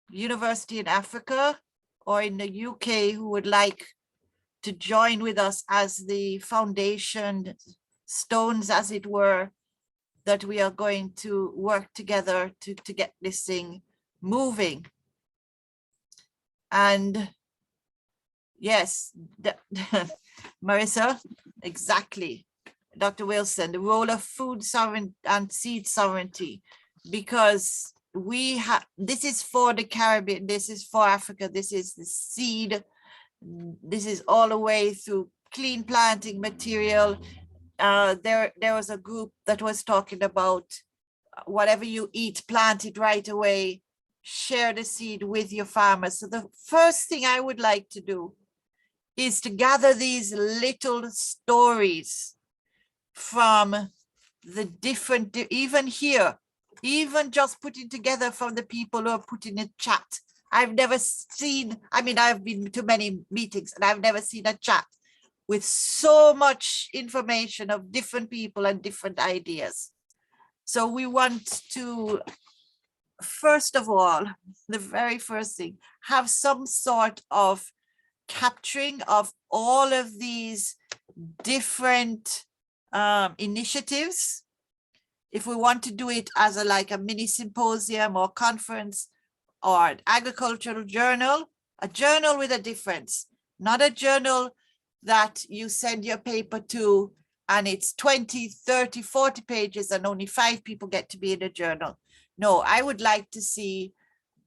university in Africa or in the UK who would like to join with us as the foundation stones, as it were, that we are going to work together to get this thing moving. And yes, Marissa, exactly. Dr. Wilson, the role of food sovereignty and seed sovereignty, because we have, this is for the Caribbean, this is for Africa, this is the seed, this is all the way through clean planting material. There was a group that was talking about whatever you eat, plant it right away, share the seed with your farmers. So the first thing I would like to do is to gather these little stories from the different, even here, even just putting together from the people who are putting in chat. I've never seen, I mean, I've been to many meetings and I've never seen a chat with so much information of different people and different ideas. So we want to, first of all, the very first thing, have some sort of capturing of all of these different initiatives. If we want to do it as a like a mini symposium or conference or an agricultural journal, a journal with a difference, not a journal that you send your paper to and it's 20, 30, 40 pages and only 5 people get to be in a journal. No, I would like to see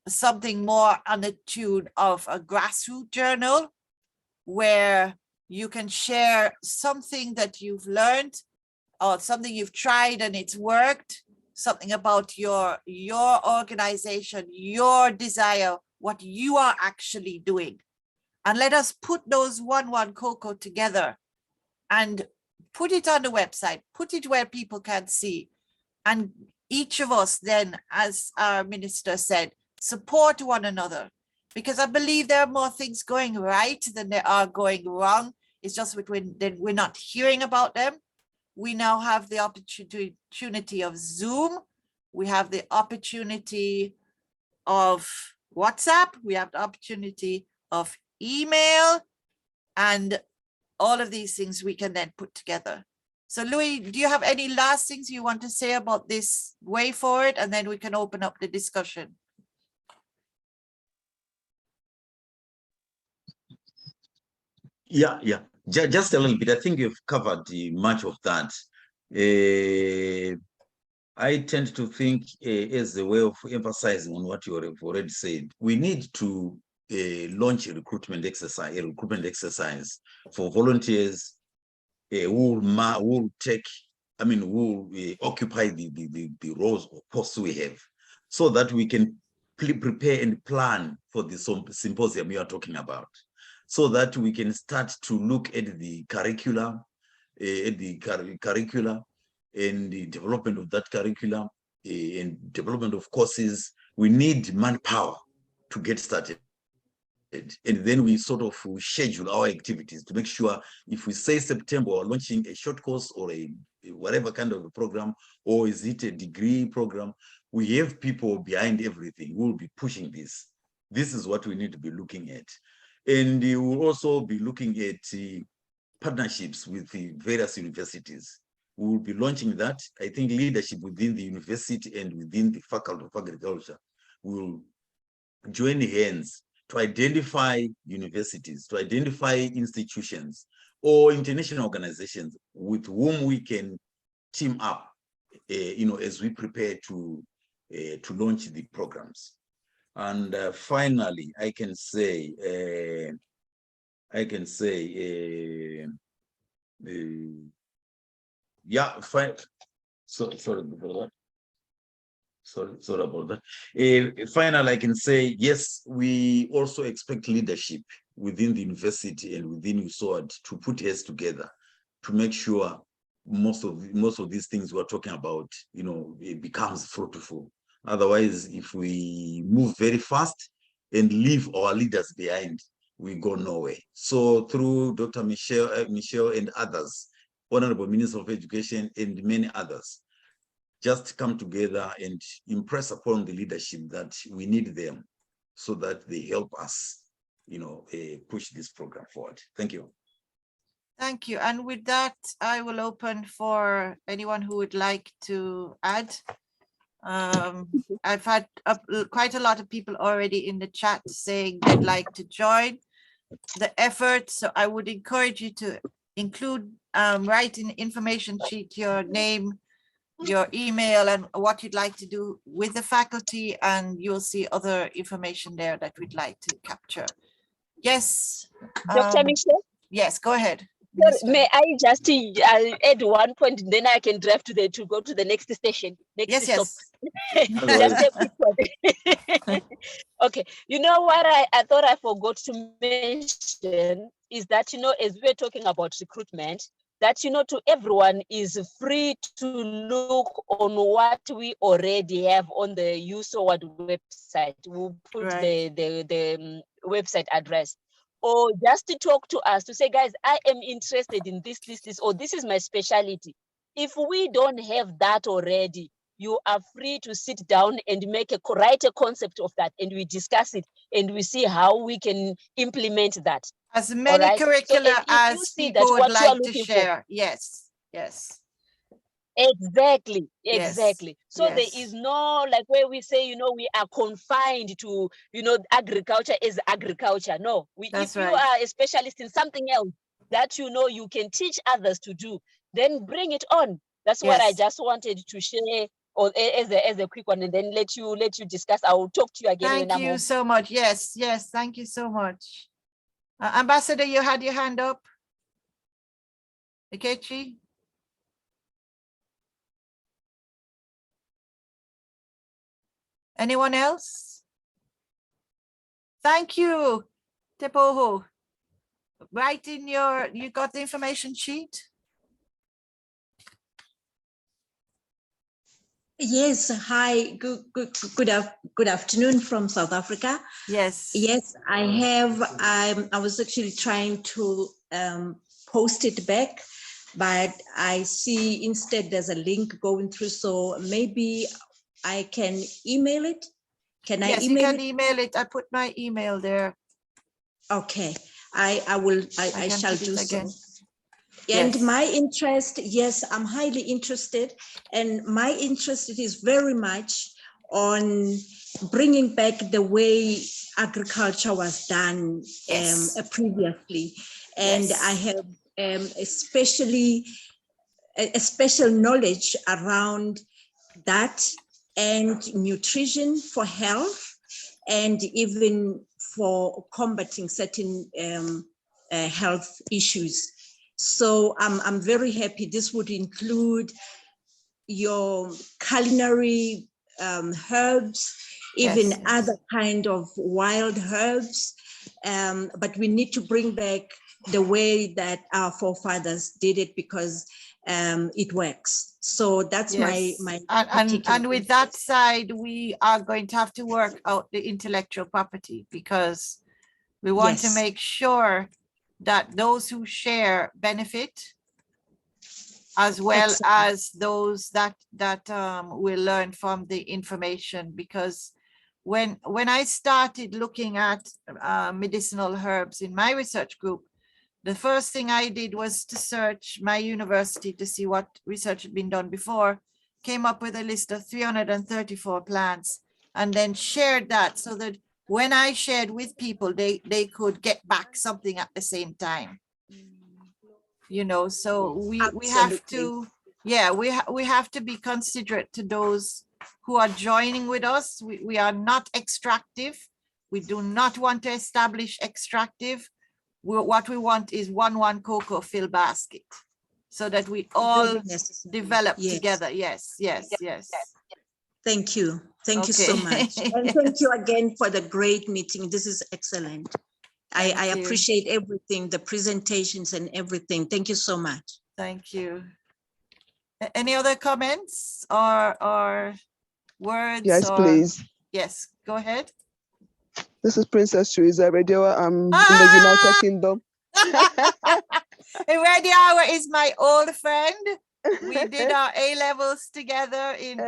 something more on the tune of a grassroots journal where you can share something that you've learned or something you've tried and it's worked, something about your organization, your desire, what you are actually doing. And let us put those 1-1 Cocoa together and put it on the website, put it where people can see. And each of us then, as our minister said, support one another. Because I believe there are more things going right than there are going wrong. It's just we're not hearing about them. We now have the opportunity of Zoom. We have the opportunity of WhatsApp. We have the opportunity of email, and all of these things we can then put together. So Louis, do you have any last things you want to say about this way forward? And then we can open up the discussion. Yeah. Just a little bit. I think you've covered much of that. I tend to think as a way of emphasizing on what you have already said, we need to launch a recruitment exercise for volunteers who will occupy the roles or posts we have, so that we can prepare and plan for the symposium you are talking about, so that we can start to look at the curricula, and the development of that curriculum, and development of courses. We need manpower to get started. And then we sort of schedule our activities to make sure if we say September we're launching a short course or a whatever kind of a program, or is it a degree program, we have people behind everything who will be pushing this. This is what we need to be looking at. And we will also be looking at partnerships with the various universities. We will be launching that. I think leadership within the university and within the Faculty of Agriculture will join hands to identify universities, to identify institutions or international organizations with whom we can team up, as we prepare to launch the programs. And finally, I can say, yeah, fine. Sorry about that. Sorry about that. Finally, I can say, yes, we also expect leadership within the university and within USOAD to put heads together to make sure most of these things we're talking about, it becomes fruitful. Otherwise, if we move very fast and leave our leaders behind, we go nowhere. So through Dr. Michelle and others, Honorable Minister of Education and many others, just come together and impress upon the leadership that we need them so that they help us, push this program forward. Thank you. Thank you. And with that, I will open for anyone who would like to add. I've had quite a lot of people already in the chat saying they'd like to join the effort. So I would encourage you to include, write in the information sheet your name, your email, and what you'd like to do with the faculty, and you'll see other information there that we'd like to capture. Yes. Dr. Michelle? Yes, go ahead. Sorry, may I just add one point, then I can drive to go to the next station. Next stop. Just a quick one. Okay, you know what I thought I forgot to mention is that, as we're talking about recruitment, that, to everyone is free to look on what we already have on the USOAD website. We'll put the website address. Or just to talk to us to say, guys, I am interested in this, or this is my specialty. If we don't have that already, you are free to sit down and write a concept of that, and we discuss it, and we see how we can implement that. As many curricula as people would like to share. Yes, yes. Exactly. Yes, So there is no, like, where we say, we are confined to, agriculture is agriculture. No, if you are a specialist in something else that you can teach others to do, then bring it on. That's what I just wanted to share, or as a quick one, and then let you discuss. I will talk to you again. Thank you so much. Yes, thank you so much. Ambassador, you had your hand up. Akechi? Anyone else? Thank you, Tepoho. Write in you got the information sheet? Yes, hi, good afternoon from South Africa. Yes. Yes, I have. I was actually trying to post it back, but I see instead there's a link going through, so maybe I can email it. Can I email it? Yes, you can email it. I put my email there. Okay, I will. I shall do so. And Yes. my interest, yes, I'm highly interested, and my interest is very much on bringing back the way agriculture was done previously. And I have especially a special knowledge around that, and nutrition for health, and even for combating certain health issues. So I'm very happy. This would include your culinary herbs, even other kind of wild herbs. But we need to bring back the way that our forefathers did it, because it works. So that's my and with that side, we are going to have to work out the intellectual property, because we want to make sure that those who share benefit, as well as those that will learn from the information. Because when I started looking at medicinal herbs in my research group, the first thing I did was to search my university to see what research had been done before, came up with a list of 334 plants, and then shared that, so that when I shared with people, they could get back something at the same time. So we have to, we have to be considerate to those who are joining with us. We are not extractive. We do not want to establish extractive. What we want is one cocoa fill basket, so that we all develop together. Yes. Thank you. Thank you so much. And thank you again for the great meeting. This is excellent. I appreciate everything, the presentations and everything. Thank you so much. Thank you. Any other comments or words? Yes, please. Yes, go ahead. This is Princess Teresa Radio. I'm in the United Kingdom. Ready Hour is my old friend. We did our A-levels together in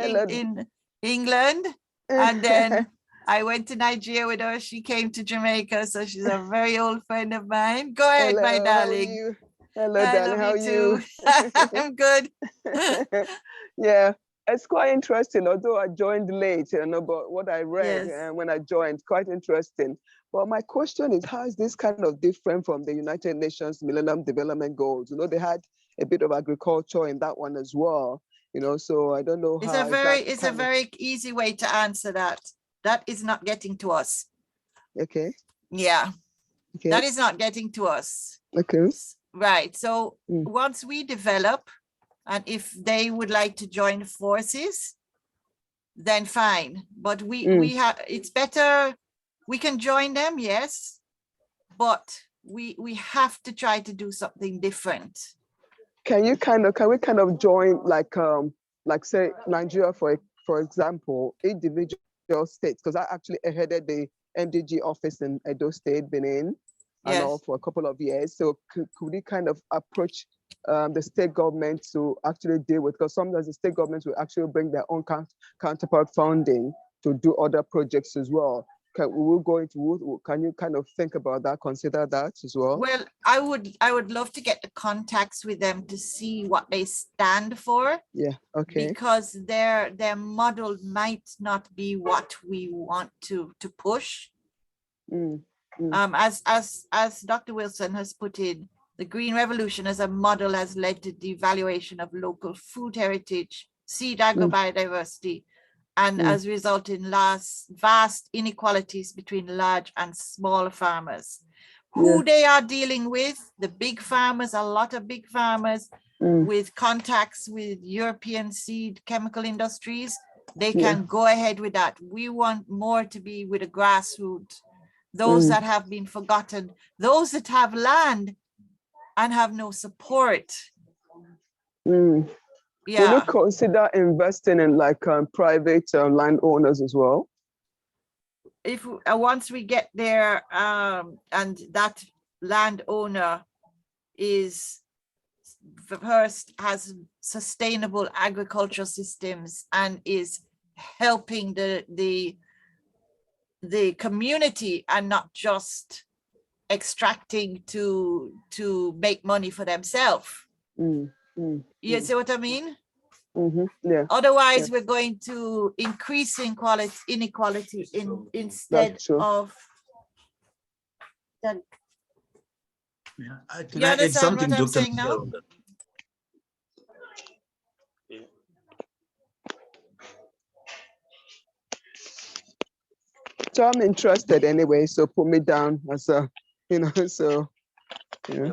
England. And then I went to Nigeria with her. She came to Jamaica. So she's a very old friend of mine. Go ahead, Hello, my how are darling. you? Hello, I darling. love How are you you? too. I'm good. Yeah, it's quite interesting. Although I joined late, but what I read Yes. when I joined, quite interesting. But my question is, how is this kind of different from the United Nations Millennium Development Goals? They had a bit of agriculture in that one as well. So I don't know It's how a very, that it's a very easy way to answer that. That is not getting to us. Okay. Yeah, Okay. that is not getting to us. Okay. Right. So Mm. once we develop, and if they would like to join forces, then fine. But we have, it's better, we can join them, yes, but we have to try to do something different. Can we kind of join like say Nigeria for example, individual states, because I actually headed the MDG office in Edo State, Benin, and all for a couple of years. So could we kind of approach the state government to actually deal with, because sometimes the state governments will actually bring their own counterpart funding to do other projects as well. Can you kind of think about that, consider that as well? Well, I would love to get the contacts with them to see what they stand for. Yeah, okay. Because their model might not be what we want to push. As Dr. Wilson has put in, the Green Revolution as a model has led to devaluation of local food heritage, seed agrobiodiversity, and has resulted in vast inequalities between large and small farmers. Who they are dealing with, the big farmers, a lot of big farmers with contacts with European seed chemical industries, they can go ahead with that. We want more to be with the grassroots, those that have been forgotten, those that have land and have no support. Will you consider investing in like private landowners as well? If once we get there and that landowner is first has sustainable agricultural systems and is helping the community and not just extracting to make money for themselves. You see what I mean? Yeah. Otherwise, we're going to increase inequality instead of. Can You I add understand something, what I'm Dr. saying now? Michelle? So I'm interested anyway, so put me down as a, so, yeah.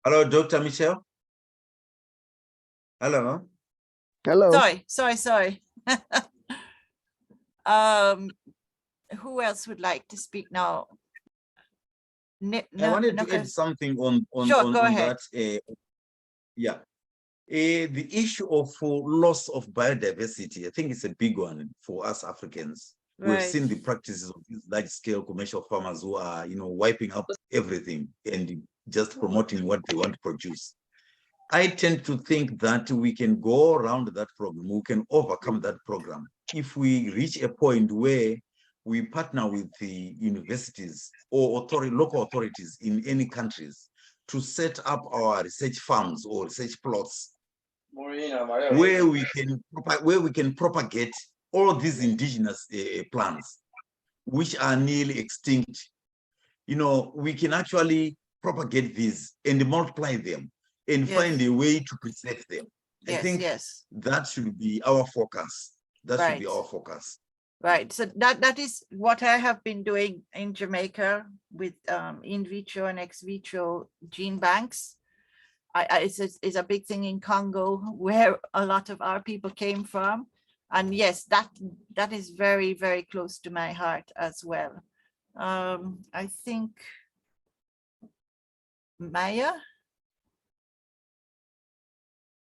Hello, Dr. Michelle. Hello. Hello. Sorry. Who else would like to speak now? I wanted to add something on ahead. that. The issue of loss of biodiversity, I think it's a big one for us Africans. Right. We've seen the practices of these large-scale commercial farmers who are, wiping up everything and just promoting what they want to produce. I tend to think that we can go around that problem, we can overcome that program if we reach a point where we partner with the universities or local authorities in any countries to set up our research farms or research plots where we can propagate all of these indigenous plants, which are nearly extinct. We can actually propagate these and multiply them and find a way to preserve them. I think that should be our focus. That should be our focus. Right. So that is what I have been doing in Jamaica with in vitro and ex vitro gene banks. It's a big thing in Congo where a lot of our people came from. And yes, that is very, very close to my heart as well. I think Maya,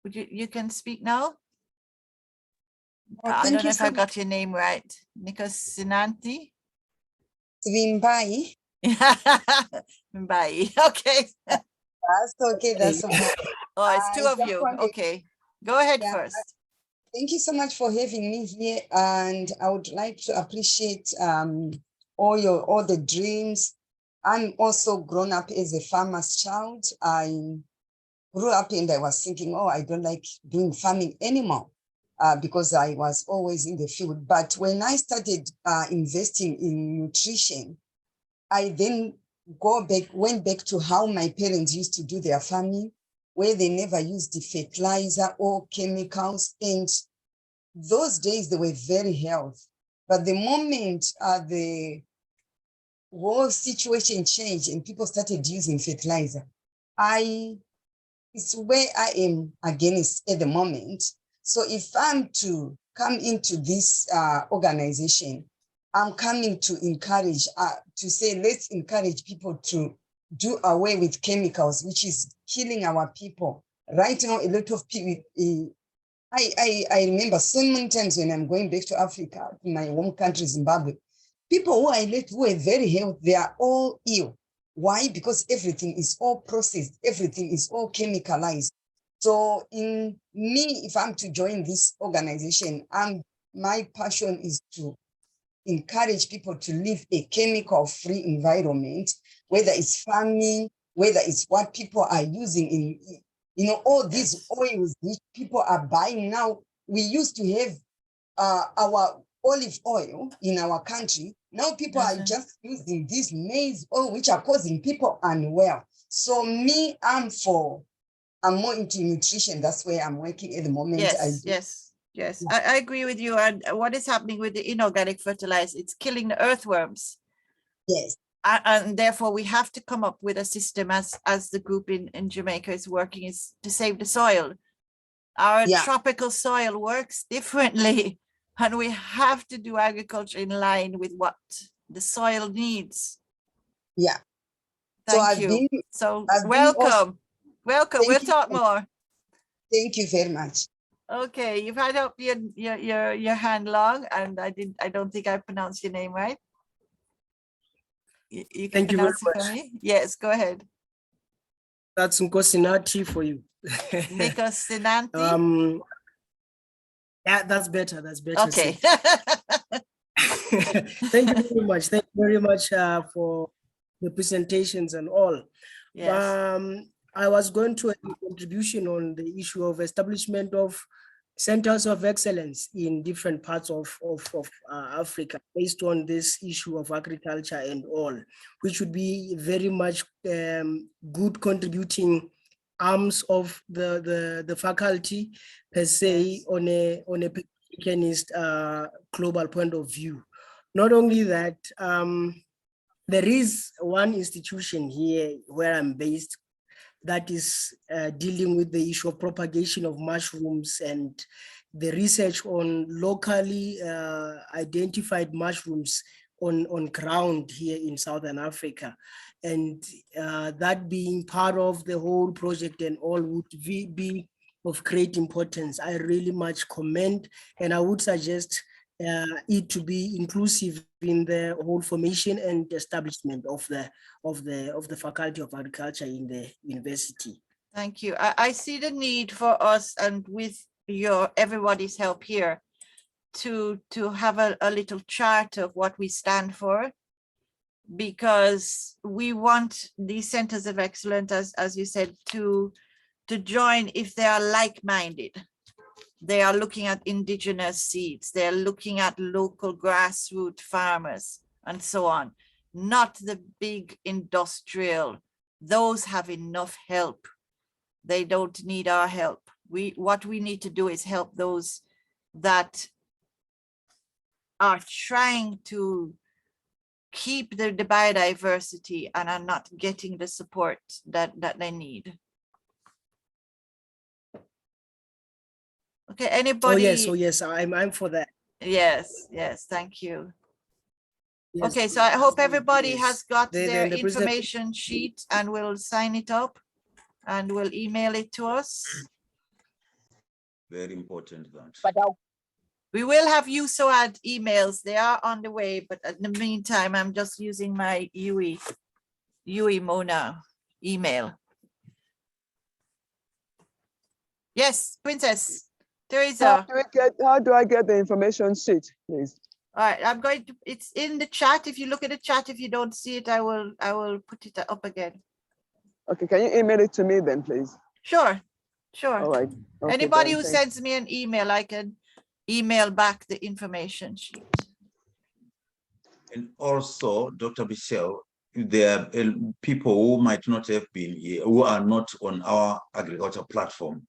would you can speak now? I don't know if I got your name right. Nikos Sinanti? Swimbai. Bye. Okay. That's okay. That's okay. Oh, it's two I of just you. wanted- Okay. Go ahead Yeah, first. Thank you so much for having me here, and I would like to appreciate all the dreams. I'm also grown up as a farmer's child. I grew up and I was thinking, oh, I don't like doing farming anymore because I was always in the field. But when I started investing in nutrition, I then went back to how my parents used to do their farming, where they never used the fertilizer or chemicals. And those days they were very healthy. But the moment the whole situation changed and people started using fertilizer, it's where I am against at the moment. So if I'm to come into this organization, I'm coming to encourage, to say, let's encourage people to do away with chemicals, which is killing our people. Right now, a lot of people, I remember so many times when I'm going back to Africa, to my home country, Zimbabwe, people who I met who are very healthy, they are all ill. Why? Because everything is all processed, everything is all chemicalized. So in me, if I'm to join this organization, my passion is to encourage people to live a chemical-free environment, whether it's farming, whether it's what people are using in, all these oils which people are buying now. We used to have our olive oil in our country. Now people are just using this maize oil, which are causing people unwell. So me, I'm more into nutrition. That's where I'm working at the moment. Yes. I agree with you. And what is happening with the inorganic fertilizer? It's killing the earthworms. Yes. And therefore we have to come up with a system as the group in Jamaica is working, is to save the soil. Our tropical soil works differently, and we have to do agriculture in line with what the soil needs. Yeah. Thank you. Welcome. We'll talk more. Thank you very much. Okay, you've had up your hand long, and I don't think I pronounced your name right. You can pronounce it for me? Yes, go ahead. That's Nkosinati for you. Nkosinati? Yeah, that's better. That's better. Okay. Thank you very much. Thank you very much for the presentations and all. Yes. I was going to a contribution on the issue of establishment of centers of excellence in different parts of Africa based on this issue of agriculture and all, which would be very much good contributing arms of the faculty per se on a Pan-Africanist global point of view. Not only that, there is one institution here where I'm based that is dealing with the issue of propagation of mushrooms and the research on locally identified mushrooms on ground here in Southern Africa. And that being part of the whole project and all would be of great importance. I really much commend, and I would suggest it to be inclusive in the whole formation and establishment of the Faculty of Agriculture in the university. Thank you. I see the need for us, and with everybody's help here, to have a little chart of what we stand for, because we want these centers of excellence, as you said, to join if they are like-minded. They are looking at indigenous seeds. They're looking at local grassroots farmers and so on, not the big industrial. Those have enough help. They don't need our help. What we need to do is help those that are trying to keep the biodiversity and are not getting the support that they need. Okay, anybody? Oh yes, I'm for that. Yes, yes, thank you. Yes, Okay, so I hope everybody yes. has got Then their the president- information sheet and will sign it up and will email it to us. Very important that. But We will have USOAD emails. They are on the way, but in the meantime, I'm just using my UE Mona email. Yes, Princess Teresa. How do I get the information sheet, please? All right, I'm going to, it's in the chat. If you look at the chat, if you don't see it, I will put it up again. Okay, can you email it to me then, please? Sure, sure. All right. Okay, Anybody then, who thank- sends me an email, I can email back the information sheet. And also, Dr. Michelle, there are people who might not have been here, who are not on our agriculture platform.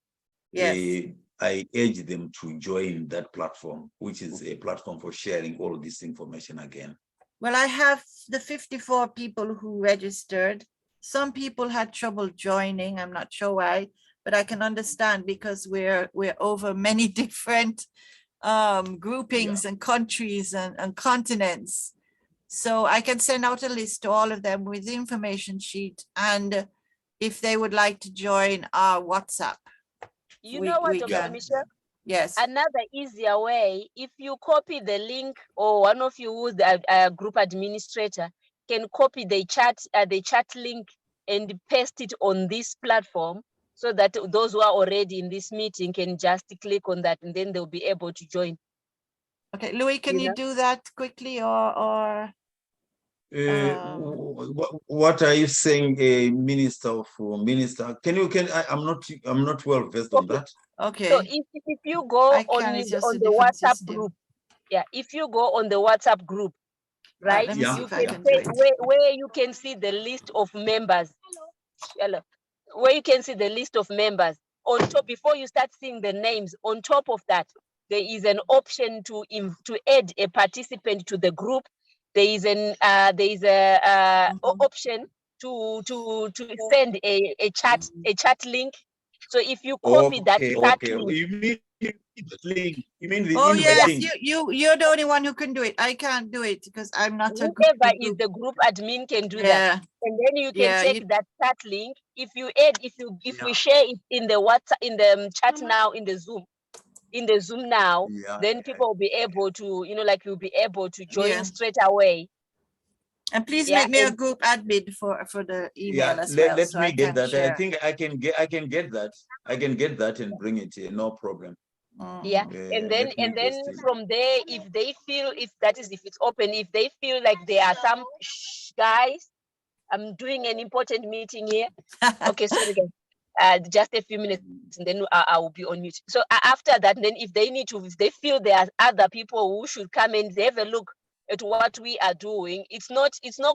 Yes. I urge them to join that platform, which is a platform for sharing all this information again. Well, I have the 54 people who registered. Some people had trouble joining. I'm not sure why, but I can understand because we're over many different groupings and countries and continents. So I can send out a list to all of them with the information sheet, and if they would like to join our WhatsApp. you know what, Dr. can. Michelle? Yes. Another easier way, if you copy the link, or one of you who's a group administrator can copy the chat link and paste it on this platform, so that those who are already in this meeting can just click on that and then they'll be able to join. Okay, Louis, can you do that quickly or? What are you saying, Minister? I'm not well versed on that. Okay. So if you go on the WhatsApp group, yeah, if you go on the WhatsApp group, right, let me see you if I can can do say where you can see the list of members. Hello. Where you can see the list of members. On top, before you start seeing the names, on top of that, there is an option to add a participant to the group. There is an option to send a chat link. So if you copy that chat link, You mean the oh invite yes, link? you're the only one who can do it. I can't do it because I'm not a group. Whoever is the group admin can do that, and then you can take that chat link. If you add, if we share it in the WhatsApp, in the chat now, in the Zoom now, then people will be able to, like you'll be able to join straight away. And please make me a group admin for the email as well. Let so me I get can that. share. I think I can get that. I can get that and bring it here, no problem. Yeah, and then from there, if they feel, if it's open, if they feel like there are some guys, I'm doing an important meeting here. Okay, sorry guys, just a few minutes and then I will be on mute. So after that, then if they feel there are other people who should come and have a look at what we are doing, it's not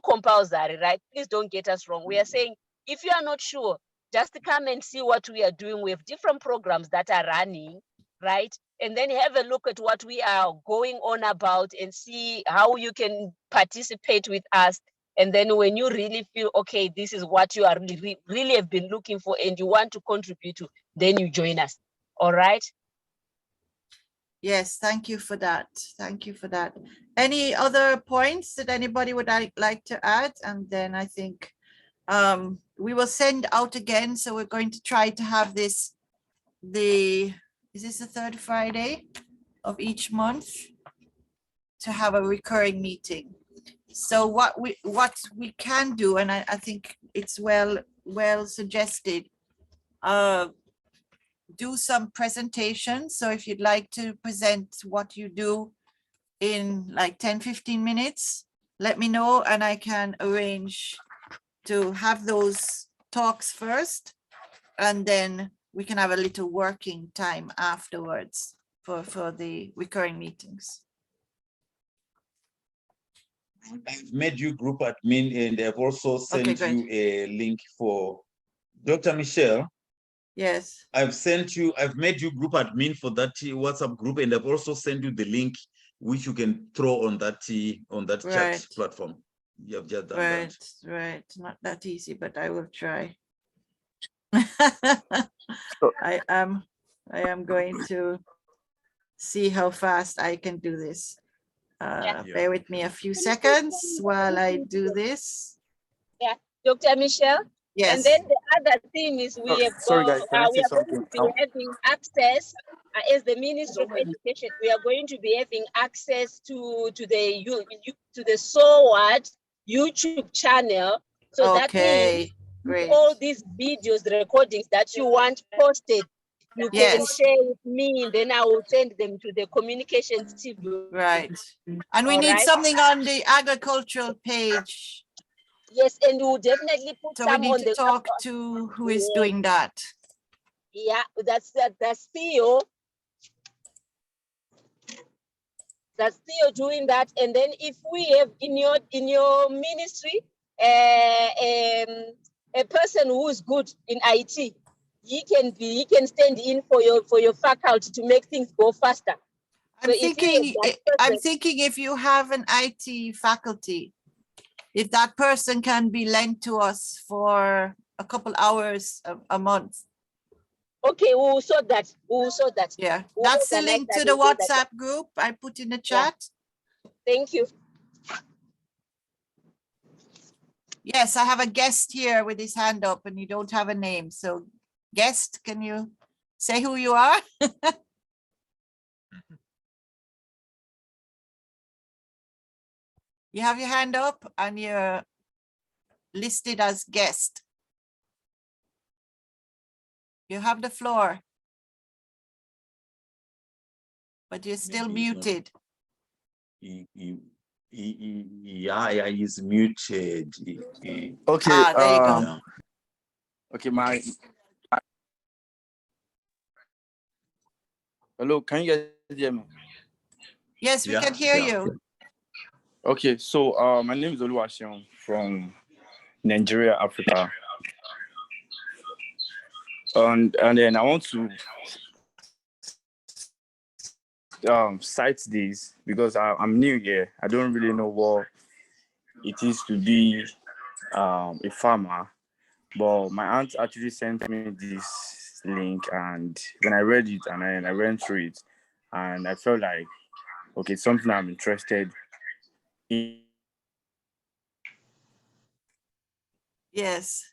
compulsory, right? Please don't get us wrong. We are saying, if you are not sure, just come and see what we are doing. We have different programs that are running, right? And then have a look at what we are going on about and see how you can participate with us. And then when you really feel, okay, this is what you are really have been looking for and you want to contribute to, then you join us. All right? Yes, thank you for that. Thank you for that. Any other points that anybody would like to add? And then I think we will send out again. So we're going to try to have this, is this the third Friday of each month, to have a recurring meeting. So what we can do, and I think it's well suggested, do some presentations. So if you'd like to present what you do in like 10-15 minutes, let me know and I can arrange to have those talks first, and then we can have a little working time afterwards for the recurring meetings. I've made you group admin and I've also sent you a link for Dr. Michelle. Yes. I've made you group admin for that WhatsApp group, and I've also sent you the link which you can throw on that chat platform. You have just done that. Right. Not that easy, but I will try. I am going to see how fast I can do this. Yeah. Bear with me a few seconds while I do this. Yeah, Dr. Michelle. Yes. And then the other thing is we have Sorry, guys, can I we say are going something? to be having access as the Ministry of Education. We are going to be having access to the SOAD YouTube channel. So that means great. all these videos, the recordings that you want posted, you can Yes. share with me, and then I will send them to the communications team. Right. And we All need right? something on the agricultural page. Yes, and we'll definitely put So we some need on to the talk to who is Yes. doing that. Yeah, that's Theo. That's Theo doing that. And then if we have in your ministry a person who is good in IT, he can stand in for your faculty to make things go faster. I'm thinking if you have an IT faculty, if that person can be lent to us for a couple hours a month. Okay, we'll sort that. We'll sort that. Yeah, We'll that's the organize link that to the and do that. WhatsApp group I put in the Yeah. chat. Thank you. Yes, I have a guest here with his hand up and you don't have a name. So guest, can you say who you are? You have your hand up and you're listed as guest. You have the floor. But you're still muted. Yeah, he's muted. Okay. There you go. Okay, hello, can you guys hear me? Yes, we can hear you. Okay, so my name is Oluwaseun from Nigeria, Africa. And then I want to cite this because I'm new here. I don't really know what it is to be a farmer, but my aunt actually sent me this link, and when I read it and I went through it, and I felt like, okay, something I'm interested in. Yes.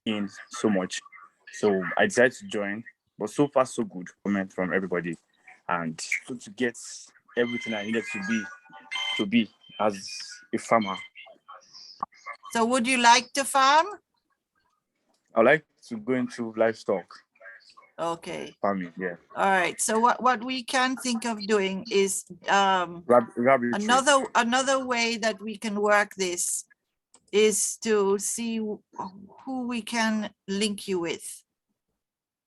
In so much, so I decided to join. But so far, so good. Comment from everybody, and so to get everything I needed to be as a farmer. So would you like to farm? I like to go into livestock. Okay. Farming, yeah. All right. So what we can think of doing is rabbitry. another way that we can work this is to see who we can link you with.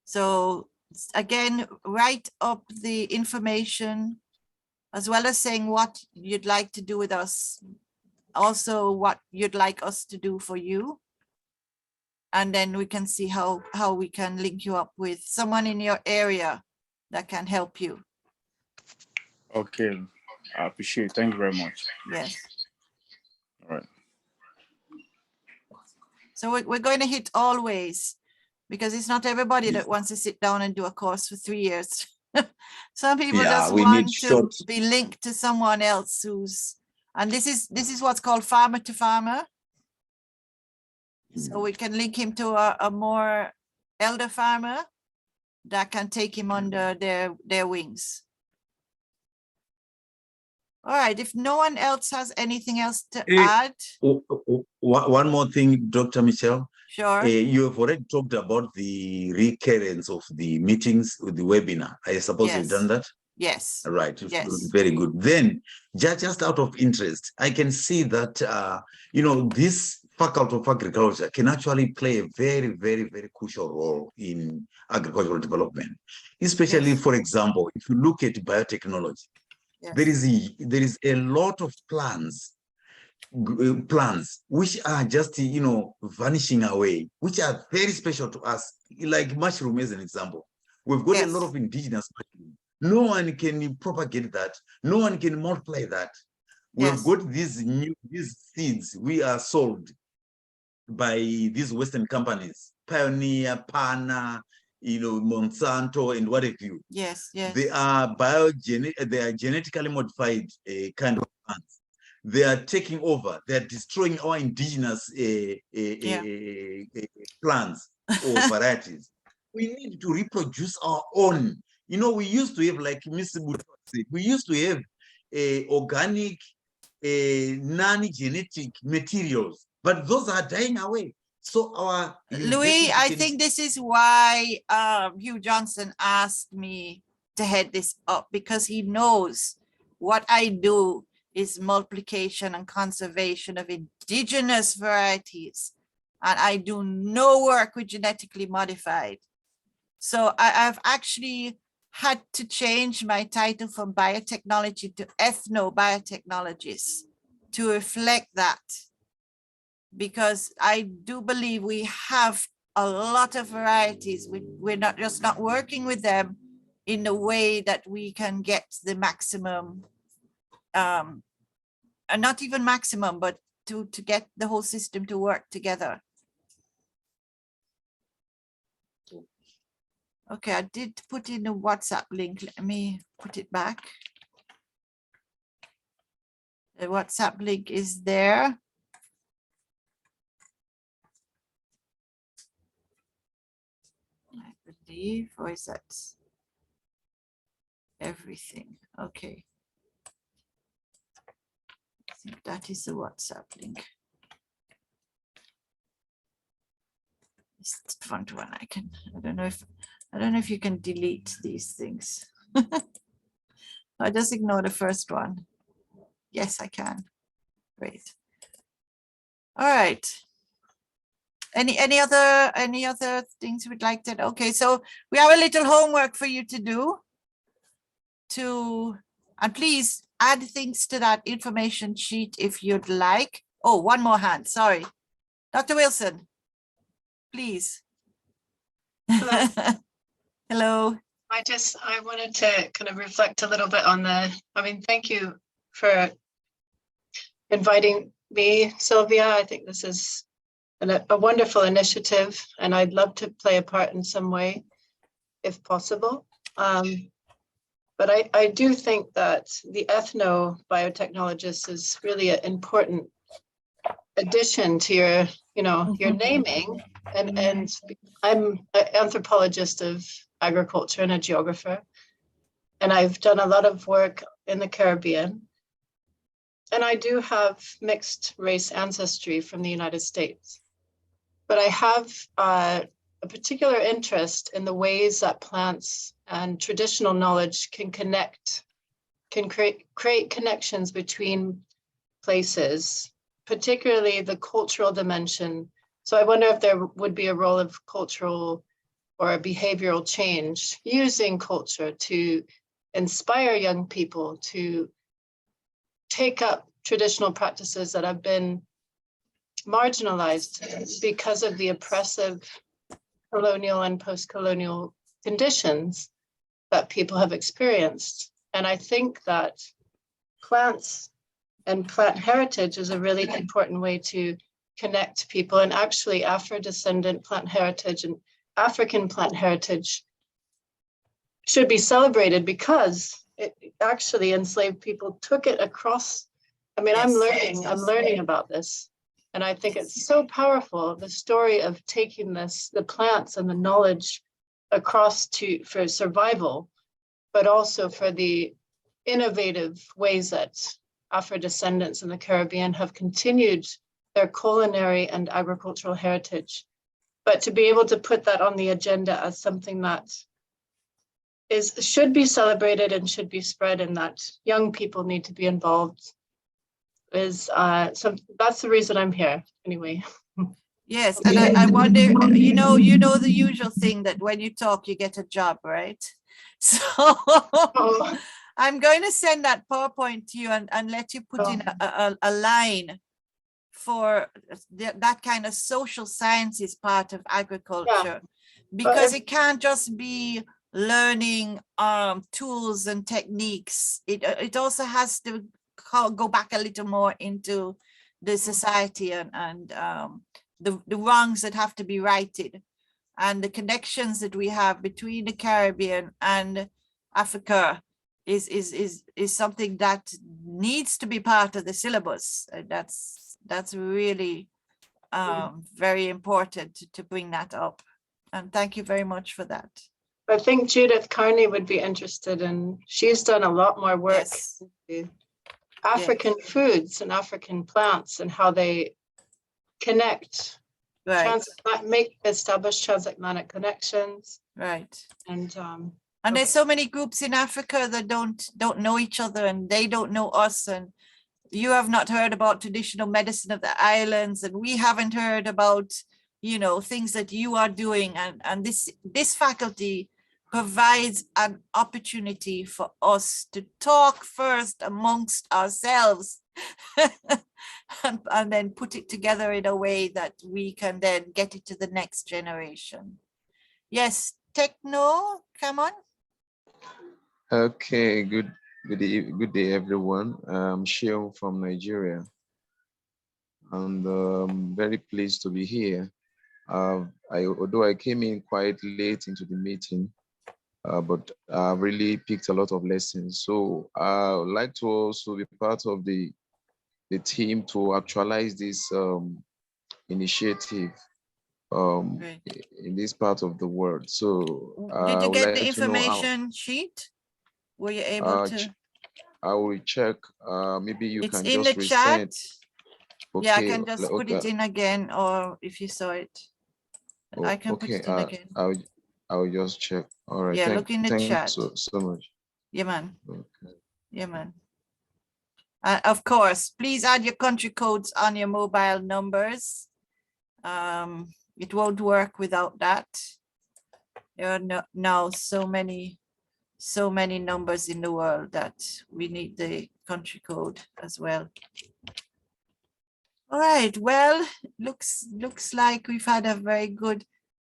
So again, write up the information as well as saying what you'd like to do with us, also what you'd like us to do for you. And then we can see how we can link you up with someone in your area that can help you. Okay, I appreciate it. Thank you very much. Yes. All right. So we're going to hit always, because it's not everybody that wants to sit down and do a course for 3 years. Some people just want to be linked to someone else who's, and this is what's called farmer to farmer. So we can link him to a more elder farmer that can take him under their wings. All right, if no one else has anything else to add. One more thing, Dr. Michelle. Sure. You have already talked about the recurrence of the meetings with the webinar. I suppose you've done that? Yes. Right. Yes. Very good. Then, just out of interest, I can see that, this Faculty of Agriculture can actually play a very, very, very crucial role in agricultural development. Especially, for example, if you look at biotechnology, there is a lot of plans which are just vanishing away, which are very special to us, like mushroom as an example. We've got a lot of indigenous mushroom. No one can propagate that. No one can multiply that. We've got these seeds we are sold by these Western companies, Pioneer, Pana, Monsanto and what have you. Yes, yes. They are genetically modified kind of plants. They are taking over. They are destroying our indigenous plants or varieties. We need to reproduce our own. We used to have, like Ms. Buto said, we used to have organic, non-genetic materials, but those are dying away. So our Louis, I think this is why Hugh Johnson asked me to head this up, because he knows what I do is multiplication and conservation of indigenous varieties. And I do no work with genetically modified. So I've actually had to change my title from biotechnology to ethnobiotechnologist to reflect that. Because I do believe we have a lot of varieties. We're not working with them in a way that we can get the maximum, and not even maximum, but to get the whole system to work together. Okay, I did put in a WhatsApp link. Let me put it back. The WhatsApp link is there. I believe, or is that everything? Okay. I think that is the WhatsApp link. It's the front one. I don't know if you can delete these things. I just ignore the first one. Yes, I can. Great. All right. Any other things we'd like to? Okay, so we have a little homework for you to do. And please add things to that information sheet if you'd like. Oh, one more hand. Sorry, Dr. Wilson, please. Hello. Hello. I wanted to kind of reflect a little bit on thank you for inviting me, Sylvia. I think this is a wonderful initiative, and I'd love to play a part in some way, if possible. But I do think that the ethnobiotechnologist is really an important addition to your naming. And I'm an anthropologist of agriculture and a geographer, and I've done a lot of work in the Caribbean. And I do have mixed race ancestry from the United States. But I have a particular interest in the ways that plants and traditional knowledge can create connections between places, particularly the cultural dimension. So I wonder if there would be a role of cultural or behavioral change using culture to inspire young people to take up traditional practices that have been marginalized because of the oppressive colonial and post-colonial conditions that people have experienced. And I think that plants and plant heritage is a really important way to connect people. And actually Afro-descendant plant heritage and African plant heritage should be celebrated because it actually enslaved people took it across. I mean, Yes. I'm learning about this. And I think it's so powerful, the story of taking the plants and the knowledge across for survival, but also for the innovative ways that Afro-descendants in the Caribbean have continued their culinary and agricultural heritage. But to be able to put that on the agenda as something that should be celebrated and should be spread, and that young people need to be involved, that's the reason I'm here anyway. Yes, and I wonder, you know the usual thing that when you talk, you get a job, right? So I'm going to send that PowerPoint to you and let you put in a line for that kind of social sciences part of agriculture, because it can't just be learning tools and techniques. It also has to go back a little more into the society and the wrongs that have to be righted. and the connections that we have between the Caribbean and Africa is something that needs to be part of the syllabus. That's really very important to bring that up. And thank you very much for that. I think Judith Carney would be interested in, she's done a lot more work. Yes. Into African foods and African plants and how they connect, Right. establish transatlantic connections. Right. And there's so many groups in Africa that don't know each other, and they don't know us, and you have not heard about traditional medicine of the islands, and we haven't heard about, you know, things that you are doing, and this faculty provides an opportunity for us to talk first amongst ourselves and then put it together in a way that we can then get it to the next generation. Yes, Techno, come on. Okay, good day, everyone. I'm Sheol from Nigeria, and I'm very pleased to be here. Although I came in quite late into the meeting, but I really picked a lot of lessons. So I would like to also be part of the team to actualize this initiative in this part of the world. So did you get like the information sheet? Were you able to? I will check. Maybe you It's can in just the chat. Okay, yeah, I can just put it in again, or if you saw it, I can put it in again. I will just check. All right. Yeah, look in the chat. So much. Yeah, man. Okay. Yeah, man. Of course, please add your country codes on your mobile numbers. It won't work without that. There are now so many numbers in the world that we need the country code as well. All right, well, looks like we've had a very good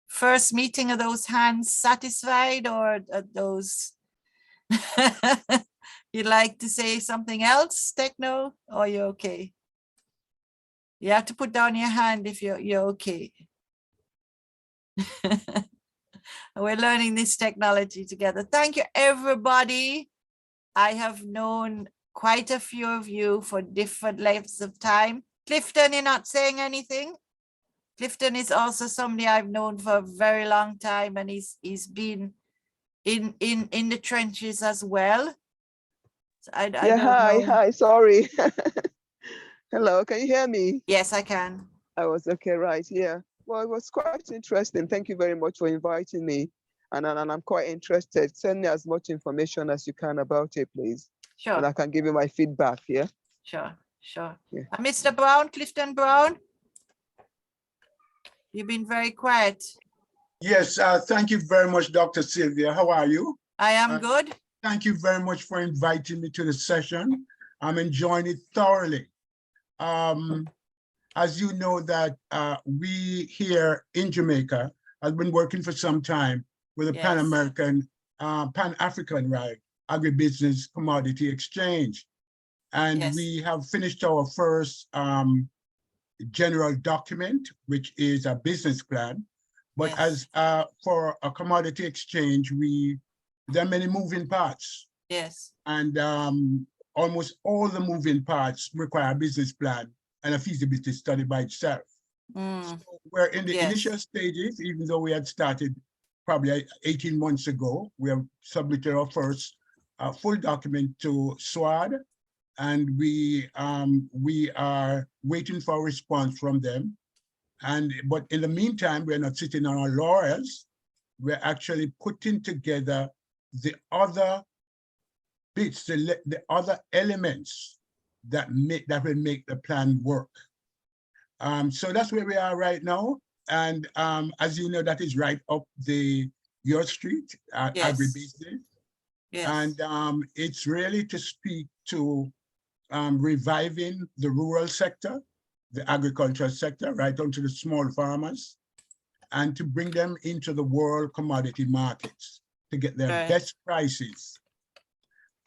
first meeting. Of those hands satisfied, or those you'd like to say something else, Techno, or you're okay? You have to put down your hand if you're okay. We're learning this technology together. Thank you, everybody. I have known quite a few of you for different lengths of time. Clifton, you're not saying anything? Clifton is also somebody I've known for a very long time, and he's been in the trenches as well. So I don't know. Hi, sorry. Hello, can you hear me? Yes, I can. I was okay, right, yeah. Well, it was quite interesting. Thank you very much for inviting me. And I'm quite interested. Send me as much information as you can about it, please. Sure. And I can give you my feedback, yeah? Sure. Yeah. Mr. Brown, Clifton Brown, you've been very quiet. Yes, thank you very much, Dr. Sylvia. How are you? I am good. Thank you very much for inviting me to the session. I'm enjoying it thoroughly. As you know that we here in Jamaica have been working for some time with a Pan-American, Pan-African, right, agribusiness commodity exchange. And we have finished our first general document, which is a business plan. But as for a commodity exchange, there are many moving parts. Yes. And almost all the moving parts require a business plan and a feasibility study by itself. So we're in the initial stages, even though we had started probably 18 months ago. We have submitted our first full document to USOAD, and we are waiting for a response from them. But in the meantime, we're not sitting on our laurels. We're actually putting together the other bits, the other elements that will make the plan work. So that's where we are right now. And as you know, that is right up your street, agribusiness. Yes. And it's really to speak to reviving the rural sector, the agricultural sector, right down to the small farmers, and to bring them into the world commodity markets to get their best prices.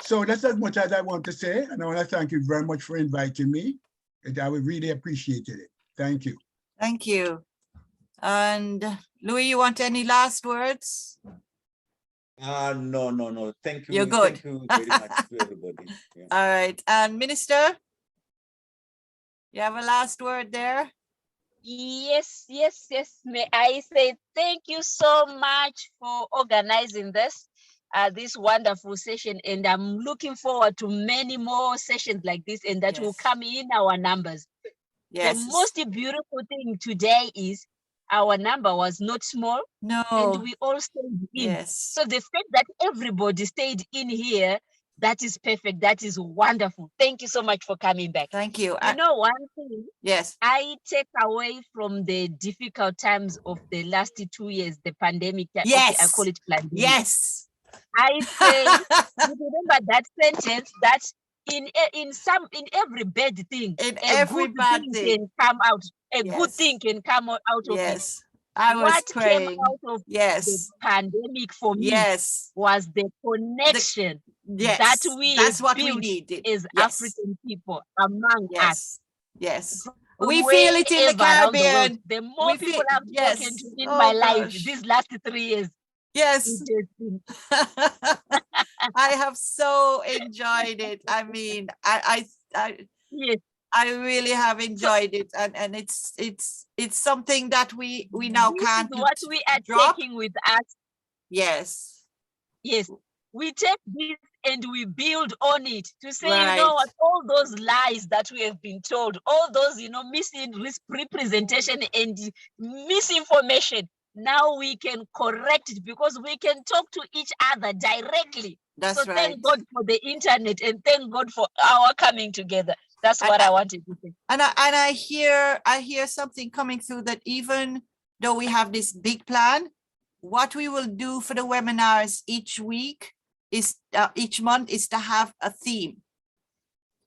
So that's as much as I want to say, and I want to thank you very much for inviting me. I would really appreciate it. Thank you. Thank you. And Louis, you want any last words? No. Thank you. You're good. Thank you very much to everybody. Yeah. All right. And Minister, you have a last word there? Yes. May I say thank you so much for organizing this wonderful session, and I'm looking forward to many more sessions like this, and that will come in our numbers. Yes. The most beautiful thing today is our number was not small. No. And we all stayed in. Yes. So the fact that everybody stayed in here, that is perfect. That is wonderful. Thank you so much for coming back. Thank you. You know one thing? Yes. I take away from the difficult times of the last 2 years, the pandemic. Yes. Okay, I call it pandemic. Yes. I say, you remember that sentence that in every bad thing, a good thing can come out. A good thing can come out of it. I was What praying. came out of the pandemic for me was the connection that we that's what we built needed as African people among us. Yes. From We feel it in the wherever around the world. Caribbean. The more people I've spoken to in Oh, my life gosh. these last 3 years. Yes. I have so enjoyed it. I mean, I really have enjoyed it, and it's something that we now can't This is what we are taking with us. Yes. Yes. We take this and we build on it to say, Right. you know what, all those lies that we have been told, all those, missing representation and misinformation, now we can correct it because we can talk to each other directly. That's so right. Thank God for the internet and thank God for our coming together. That's what I wanted to say. And I hear something coming through that even though we have this big plan, what we will do for the webinars each week is each month is to have a theme.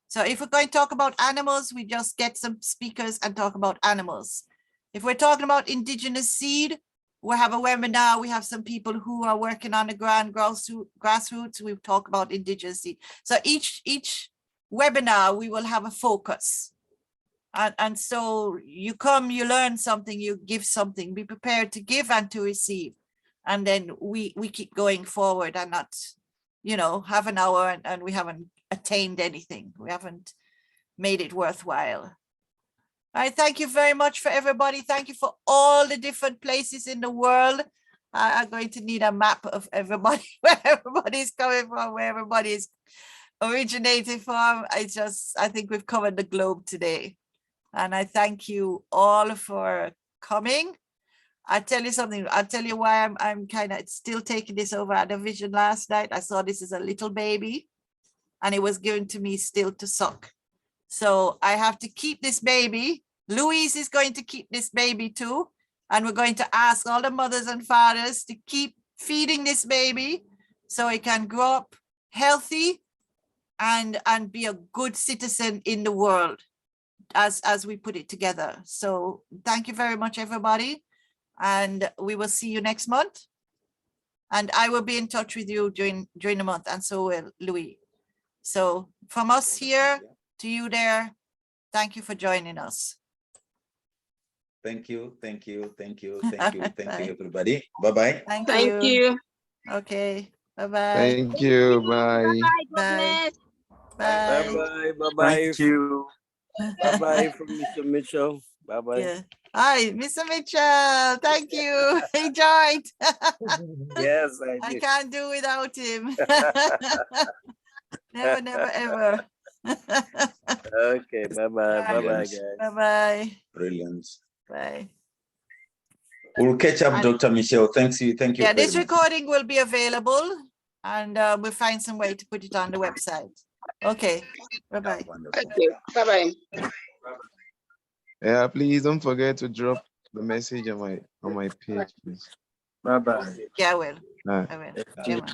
So if we're going to talk about animals, we just get some speakers and talk about animals. If we're talking about indigenous seed, we have a webinar. We have some people who are working on the grassroots. We talk about indigenous seed. So each webinar, we will have a focus. And so you come, you learn something, you give something, be prepared to give and to receive. And then we keep going forward and not, have an hour and we haven't attained anything. We haven't made it worthwhile. All right, thank you very much for everybody. Thank you for all the different places in the world. I'm going to need a map of everybody, where everybody's coming from, where everybody is originating from. I think we've covered the globe today. And I thank you all for coming. I tell you something, I'll tell you why I'm kind of still taking this over at the vision last night. I saw this as a little baby and it was given to me still to suck. So I have to keep this baby. Louise is going to keep this baby too. And we're going to ask all the mothers and fathers to keep feeding this baby so it can grow up healthy and be a good citizen in the world as we put it together. So thank you very much, everybody. And we will see you next month. And I will be in touch with you during the month, and so will Louis. So from us here to you there, thank you for joining us. Thank you, everybody. Bye-bye. Thank you. Okay, bye-bye. Thank you, bye. Bye. Bye bye. Bye bye. Thank you. Bye bye from Mr. Mitchell. Bye bye. Yeah. Hi, Mr. Mitchell. Thank you. He joined. Yes, I I did. can't do without him. Never, ever. Okay, bye bye. Bye bye, guys. Bye bye. Brilliant. Bye. We'll catch up, Dr. Michelle. Thank you. Yeah, very this much. recording will be available and we'll find some way to put it on the website. Okay. Bye-bye. Okay, bye-bye. Yeah, please don't forget to drop the message on my page, please. Bye bye. Yeah, I will. Bye. I will. Yeah, man.